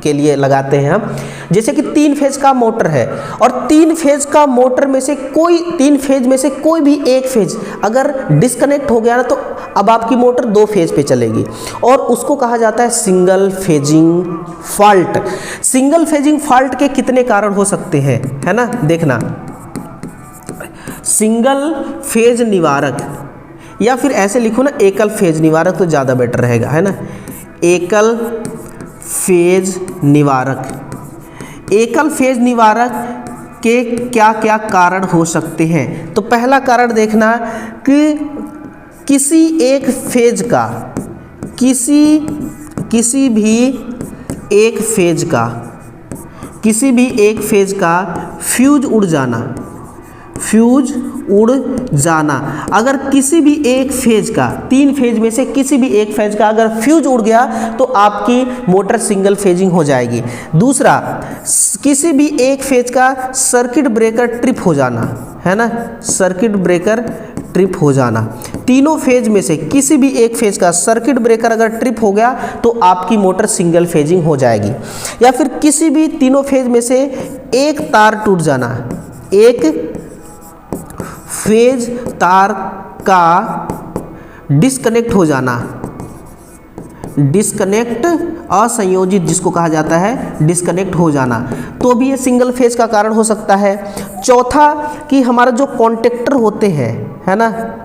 के लिए लगाते हैं हम। जैसे कि 3 फेज का मोटर है और 3 फेज का मोटर में से कोई 3 फेज में से कोई भी एक फेज अगर डिस्कनेक्ट हो गया ना, तो अब आपकी मोटर 2 फेज पे चलेगी और उसको कहा जाता है single phasing fault. Single phasing fault के कितने कारण हो सकते हैं, है ना, देखना। सिंगल फेज निवारक, या फिर ऐसे लिखो ना एकल फेज निवारक, तो ज़्यादा बेटर रहेगा, है ना। एकल फेज निवारक, एकल फेज निवारक के क्या क्या कारण हो सकते हैं? तो पहला कारण देखना कि किसी एक फेज का, किसी भी एक फेज का फ्यूज उड़ जाना। अगर किसी भी एक फेज का, 3 फेज में से किसी भी एक फेज का अगर फ्यूज उड़ गया तो आपकी मोटर सिंगल फेजिंग हो जाएगी। दूसरा, किसी भी एक फेज का सर्किट ब्रेकर ट्रिप हो जाना, है ना, सर्किट ब्रेकर ट्रिप हो जाना। तीनों फेज में से किसी भी एक फेज का सर्किट ब्रेकर अगर ट्रिप हो गया तो आपकी मोटर सिंगल फेजिंग हो जाएगी। या फिर किसी भी तीनों फेज में से एक तार टूट जाना, एक फेज तार का डिस्कनेक्ट हो जाना, डिस्कनेक्ट असंयोजित जिसको कहा जाता है, डिस्कनेक्ट हो जाना, तो भी ये सिंगल फेज का कारण हो सकता है। चौथा, कि हमारा जो कॉन्टेक्टर होते हैं, है ना,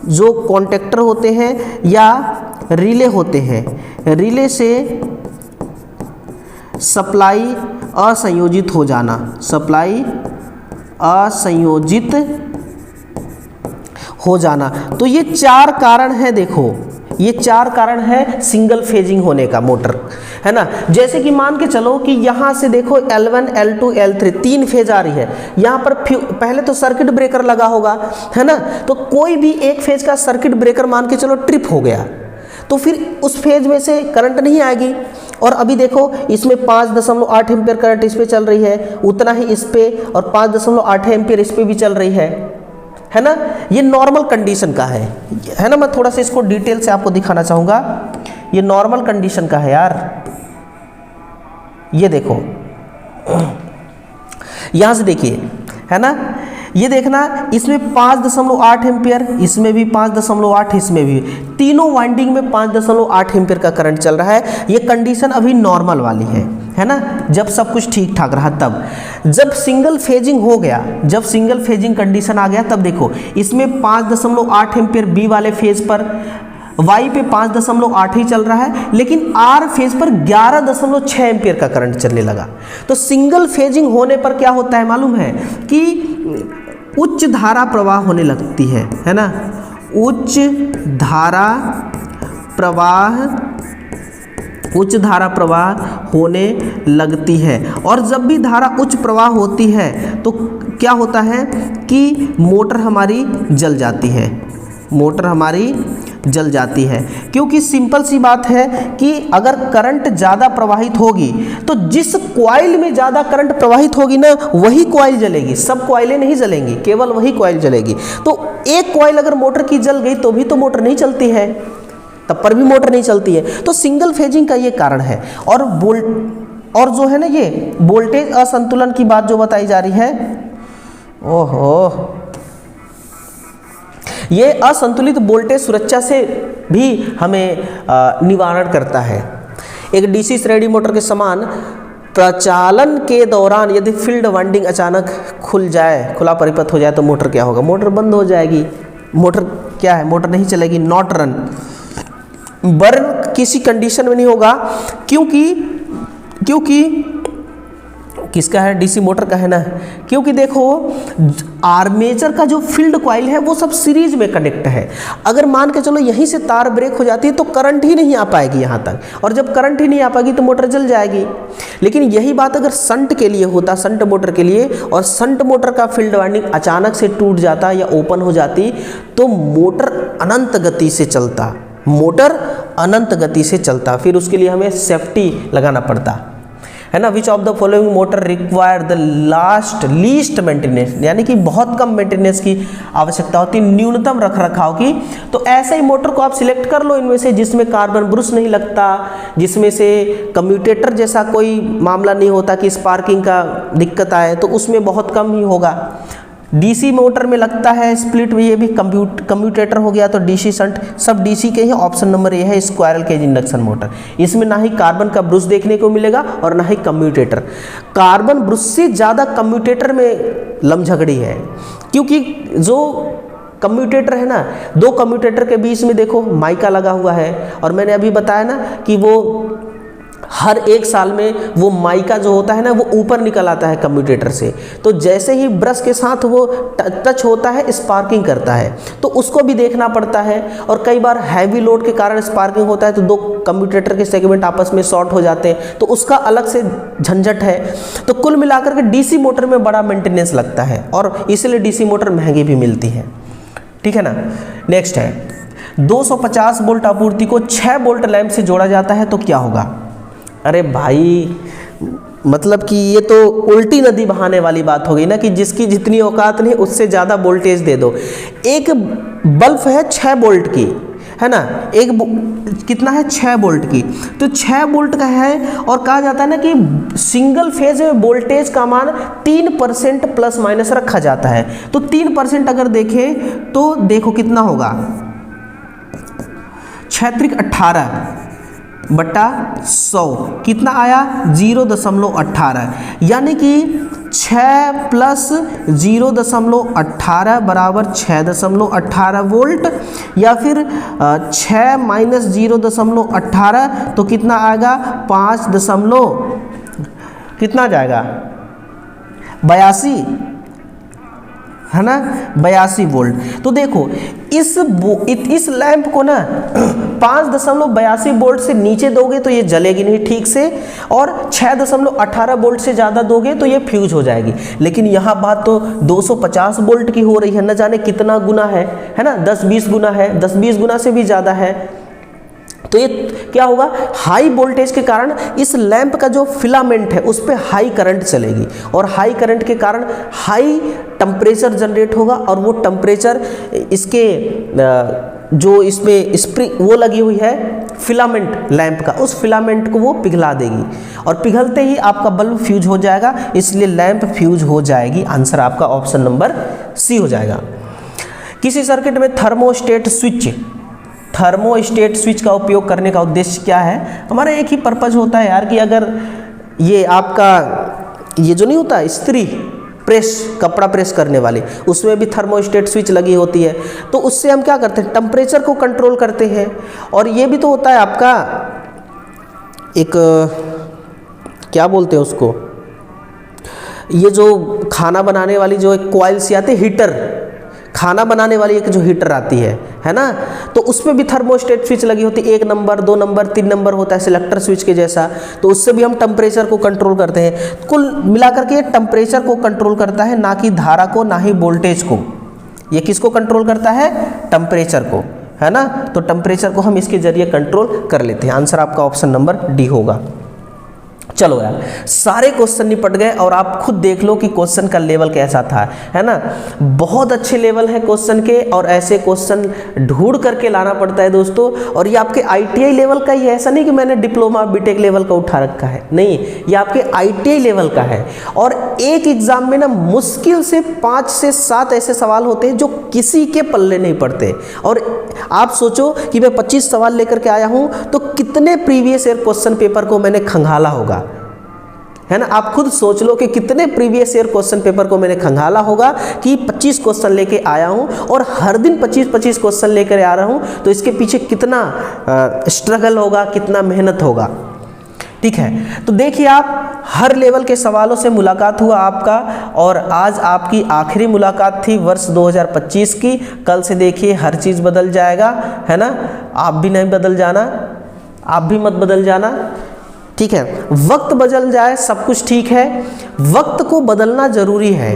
जो कॉन्टेक्टर होते हैं या रिले होते हैं, रिले से सप्लाई असंयोजित हो जाना, सप्लाई असंयोजित हो जाना। तो ये 4 कारण है, देखो ये 4 कारण है सिंगल फेजिंग होने का मोटर, है ना। जैसे कि मान के चलो कि यहाँ से देखो L1, L2, L3 3 फेज आ रही है, यहाँ पर पहले तो सर्किट ब्रेकर लगा होगा, है ना। तो कोई भी एक फेज का सर्किट ब्रेकर मान के चलो ट्रिप हो गया तो फिर उस फेज में से करंट नहीं आएगी। और अभी देखो इसमें 5.8 एम्पियर करंट इस पे चल रही है, उतना ही इस पे, और 5.8 एम्पियर इस पे भी चल रही है ना। ये नॉर्मल कंडीशन का है ना। मैं थोड़ा सा इसको डिटेल से आपको दिखाना चाहूँगा। ये नॉर्मल कंडीशन का है यार, ये देखो यहाँ से देखिए, है ना, ये देखना, इसमें 5.8 एम्पियर, इसमें भी 5.8, इसमें भी, तीनों वाइंडिंग में 5.8 एम्पियर का करंट चल रहा है। ये कंडीशन अभी नॉर्मल वाली है ना, जब सब कुछ ठीक ठाक रहा। तब जब सिंगल फेजिंग हो गया, जब सिंगल फेजिंग कंडीशन आ गया, तब देखो इसमें 5.8 एम्पियर बी वाले फेज पर, वाई पे 5.8 ही चल रहा है, लेकिन आर फेज पर 11.6 एम्पियर का करंट चलने लगा। तो सिंगल फेजिंग होने पर क्या होता है मालूम है कि उच्च धारा प्रवाह होने लगती है ना, उच्च धारा प्रवाह होने लगती है। और जब भी धारा उच्च प्रवाह होती है तो क्या होता है कि मोटर हमारी जल जाती है, मोटर हमारी जल जाती है। क्योंकि सिंपल सी बात है कि अगर करंट ज़्यादा प्रवाहित होगी तो जिस कॉइल में ज़्यादा करंट प्रवाहित होगी ना, वही कॉइल जलेगी, सब कॉइलें नहीं जलेंगी, केवल वही कॉइल जलेगी। तो एक कॉइल अगर मोटर की जल गई तो भी तो मोटर नहीं चलती है, तब पर भी मोटर नहीं चलती है। तो सिंगल फेजिंग का ये कारण है। और जो है ना, ये वोल्टेज असंतुलन की बात जो बताई जा रही है, ओहो, ये असंतुलित वोल्टेज सुरक्षा से भी हमें निवारण करता है। एक डीसी श्रेणी मोटर के समान प्रचालन के दौरान यदि फील्ड वाइंडिंग अचानक खुला परिपथ हो जाए तो मोटर क्या होगा? मोटर बंद हो जाएगी। मोटर क्या है? मोटर नहीं चलेगी, नॉट रन। बर्न किसी कंडीशन में नहीं होगा, क्योंकि किसका है, डीसी मोटर का है ना, क्योंकि देखो आर्मेचर का जो फील्ड कॉइल है वो सब सीरीज में कनेक्ट है। अगर मान के चलो यहीं से तार ब्रेक हो जाती है तो करंट ही नहीं आ पाएगी यहाँ तक, और जब करंट ही नहीं आ पाएगी तो मोटर जल जाएगी। लेकिन यही बात अगर शंट के लिए होता, शंट मोटर के लिए, और शंट मोटर का फील्ड वाइंडिंग अचानक से टूट जाता या ओपन हो जाती तो मोटर अनंत गति से चलता, मोटर अनंत गति से चलता। फिर उसके लिए हमें सेफ्टी लगाना पड़ता है ना। Which of the following motor require the least maintenance, यानी कि बहुत कम मेंटेनेंस की आवश्यकता होती, न्यूनतम रख रखाव की। तो ऐसे ही मोटर को आप सिलेक्ट कर लो इनमें से जिसमें कार्बन ब्रश नहीं लगता, जिसमें से कम्यूटेटर जैसा कोई मामला नहीं होता कि स्पार्किंग का दिक्कत आए, तो उसमें बहुत कम ही होगा। डीसी मोटर में लगता है स्प्लिट, ये भी कम्यूटेटर हो गया, तो डीसी शंट सब डीसी के ही। ऑप्शन नंबर ये है स्क्वायरल केज इंडक्शन मोटर। इसमें ना ही कार्बन का ब्रश देखने को मिलेगा और ना ही कम्यूटेटर। कार्बन ब्रश से ज़्यादा कम्यूटेटर में लमझगड़ी है, क्योंकि जो कम्यूटेटर है ना, दो कम्यूटेटर के बीच में देखो माइका लगा हुआ है, और मैंने अभी बताया ना कि वो हर एक साल में वो माइका जो होता है ना वो ऊपर निकल आता है कम्यूटेटर से, तो जैसे ही ब्रश के साथ वो टच होता है स्पार्किंग करता है, तो उसको भी देखना पड़ता है। और कई बार हैवी लोड के कारण स्पार्किंग होता है तो दो कम्यूटेटर के सेगमेंट आपस में शॉर्ट हो जाते हैं, तो उसका अलग से झंझट है। तो कुल मिलाकर के डीसी मोटर में बड़ा मेंटेनेंस लगता है और इसलिए डीसी मोटर महंगी भी मिलती है, ठीक है ना। नेक्स्ट है 250 वोल्ट आपूर्ति को 6 वोल्ट लैंप से जोड़ा जाता है तो क्या होगा। अरे भाई मतलब कि ये तो उल्टी नदी बहाने वाली बात हो गई ना, कि जिसकी जितनी औकात नहीं उससे ज़्यादा वोल्टेज दे दो। एक बल्ब है 6 वोल्ट की, है ना, एक कितना है 6 वोल्ट की, तो 6 वोल्ट का है, और कहा जाता है ना कि सिंगल फेज में वोल्टेज का मान 3% प्लस माइनस रखा जाता है। तो 3% अगर देखें तो देखो कितना होगा, 6 × 18 बटा 100 कितना आया 0.18, यानी कि 6 प्लस 0.18 बराबर 6.18 वोल्ट, या फिर 6 माइनस 0.18 तो कितना आएगा 5 कितना जाएगा 82, है ना, 82 वोल्ट। तो देखो इस लैंप को ना 5.82 वोल्ट से नीचे दोगे तो ये जलेगी नहीं ठीक से, और 6.18 वोल्ट से ज़्यादा दोगे तो ये फ्यूज हो जाएगी। लेकिन यहाँ बात तो 250 वोल्ट की हो रही है, न जाने कितना गुना है ना, 10-20 गुना है, 10-20 गुना से भी ज़्यादा है। तो ये क्या होगा, हाई वोल्टेज के कारण इस लैंप का जो फिलामेंट है उस पर हाई करंट चलेगी, और हाई करंट के कारण हाई टेम्परेचर जनरेट होगा, और वो टेम्परेचर इसके जो इसमें स्प्रिंग वो लगी हुई है फिलामेंट लैंप का, उस फिलामेंट को वो पिघला देगी, और पिघलते ही आपका बल्ब फ्यूज हो जाएगा, इसलिए लैंप फ्यूज हो जाएगी। आंसर आपका ऑप्शन नंबर सी हो जाएगा। किसी सर्किट में थर्मोस्टेट स्विच का उपयोग करने का उद्देश्य क्या है। हमारा एक ही पर्पज होता है यार, कि अगर ये आपका ये जो नहीं होता इस्त्री प्रेस, कपड़ा प्रेस करने वाली, उसमें भी थर्मोस्टेट स्विच लगी होती है, तो उससे हम क्या करते हैं, टेम्परेचर को कंट्रोल करते हैं। और ये भी तो होता है आपका एक क्या बोलते हैं उसको, ये जो खाना बनाने वाली जो एक कॉइल सी आती है, हीटर, खाना बनाने वाली एक जो हीटर आती है ना, तो उसमें भी थर्मोस्टेट स्विच लगी होती है, 1 नंबर 2 नंबर 3 नंबर होता है सिलेक्टर स्विच के जैसा, तो उससे भी हम टेम्परेचर को कंट्रोल करते हैं। कुल मिलाकर के टेम्परेचर को कंट्रोल करता है, ना कि धारा को, ना ही वोल्टेज को। ये किसको कंट्रोल करता है, टेम्परेचर को, है ना। तो टेम्परेचर को हम इसके जरिए कंट्रोल कर लेते हैं। आंसर आपका ऑप्शन नंबर डी होगा। चलो यार, सारे क्वेश्चन निपट गए, और आप खुद देख लो कि क्वेश्चन का लेवल कैसा था, है ना। बहुत अच्छे लेवल है क्वेश्चन के, और ऐसे क्वेश्चन ढूंढ करके लाना पड़ता है दोस्तों। और ये आपके ITI लेवल का ही है, ऐसा नहीं कि मैंने डिप्लोमा बीटेक लेवल का उठा रखा है, नहीं, ये आपके ITI लेवल का है। और एक एग्जाम में ना मुश्किल से 5 से 7 ऐसे सवाल होते हैं जो किसी के पल्ले नहीं पड़ते। और आप सोचो कि मैं 25 सवाल लेकर के आया हूँ, तो कितने प्रीवियस ईयर क्वेश्चन पेपर को मैंने खंगाला होगा, है ना। आप खुद सोच लो कि कितने प्रीवियस ईयर क्वेश्चन पेपर को मैंने खंगाला होगा कि 25 क्वेश्चन लेके आया हूं, और हर दिन 25-25 क्वेश्चन लेकर आ रहा हूं, तो इसके पीछे कितना स्ट्रगल होगा, कितना मेहनत होगा। ठीक है। तो देखिए आप हर लेवल के सवालों से मुलाकात हुआ आपका, और आज आपकी आखिरी मुलाकात थी वर्ष 2025 की। कल से देखिए हर चीज़ बदल जाएगा, है ना। आप भी नहीं बदल जाना, आप भी मत बदल जाना, ठीक है। वक्त बदल जाए सब कुछ ठीक है, वक्त को बदलना ज़रूरी है,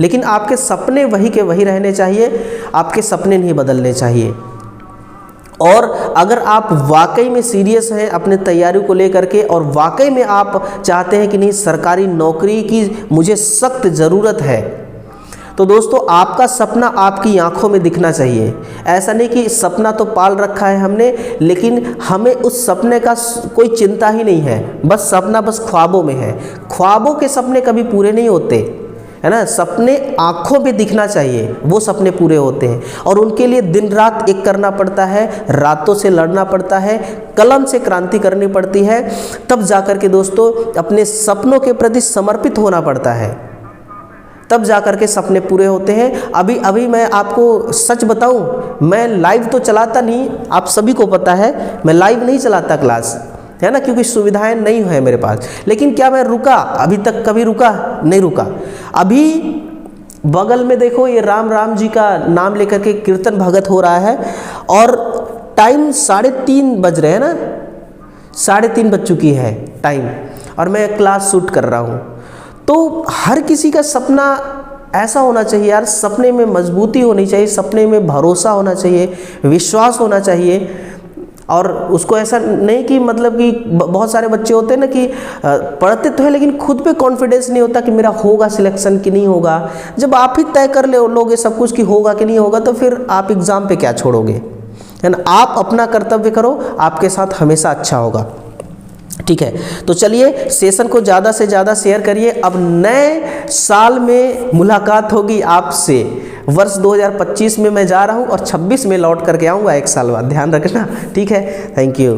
लेकिन आपके सपने वही के वही रहने चाहिए, आपके सपने नहीं बदलने चाहिए। और अगर आप वाकई में सीरियस हैं अपने तैयारी को लेकर के, और वाकई में आप चाहते हैं कि नहीं सरकारी नौकरी की मुझे सख्त ज़रूरत है, तो दोस्तों आपका सपना आपकी आंखों में दिखना चाहिए। ऐसा नहीं कि सपना तो पाल रखा है हमने, लेकिन हमें उस सपने का कोई चिंता ही नहीं है, बस सपना बस ख्वाबों में है। ख्वाबों के सपने कभी पूरे नहीं होते, है ना। सपने आंखों पे दिखना चाहिए, वो सपने पूरे होते हैं, और उनके लिए दिन रात एक करना पड़ता है, रातों से लड़ना पड़ता है, कलम से क्रांति करनी पड़ती है, तब जाकर के दोस्तों अपने सपनों के प्रति समर्पित होना पड़ता है, तब जाकर के सपने पूरे होते हैं। अभी मैं आपको सच बताऊं, मैं लाइव तो चलाता नहीं, आप सभी को पता है मैं लाइव नहीं चलाता क्लास, है ना, क्योंकि सुविधाएं नहीं है मेरे पास। लेकिन क्या मैं रुका? अभी तक कभी रुका नहीं, रुका। अभी बगल में देखो ये राम जी का नाम लेकर के कीर्तन भगत हो रहा है, और टाइम 3:30 बज रहे हैं ना, 3:30 बज चुकी है टाइम, और मैं क्लास शूट कर रहा हूँ। तो हर किसी का सपना ऐसा होना चाहिए यार, सपने में मजबूती होनी चाहिए, सपने में भरोसा होना चाहिए, विश्वास होना चाहिए। और उसको ऐसा नहीं कि मतलब कि बहुत सारे बच्चे होते हैं ना कि पढ़ते तो है लेकिन खुद पे कॉन्फिडेंस नहीं होता कि मेरा होगा सिलेक्शन कि नहीं होगा। जब आप ही तय कर लोगे सब कुछ कि होगा कि नहीं होगा, तो फिर आप एग्ज़ाम पे क्या छोड़ोगे, है ना। आप अपना कर्तव्य करो, आपके साथ हमेशा अच्छा होगा, ठीक है। तो चलिए सेशन को ज़्यादा से ज़्यादा शेयर करिए। अब नए साल में मुलाकात होगी आपसे। वर्ष 2025 में मैं जा रहा हूँ और 26 में लौट करके आऊँगा, 1 साल बाद, ध्यान रखना, ठीक है। Thank you.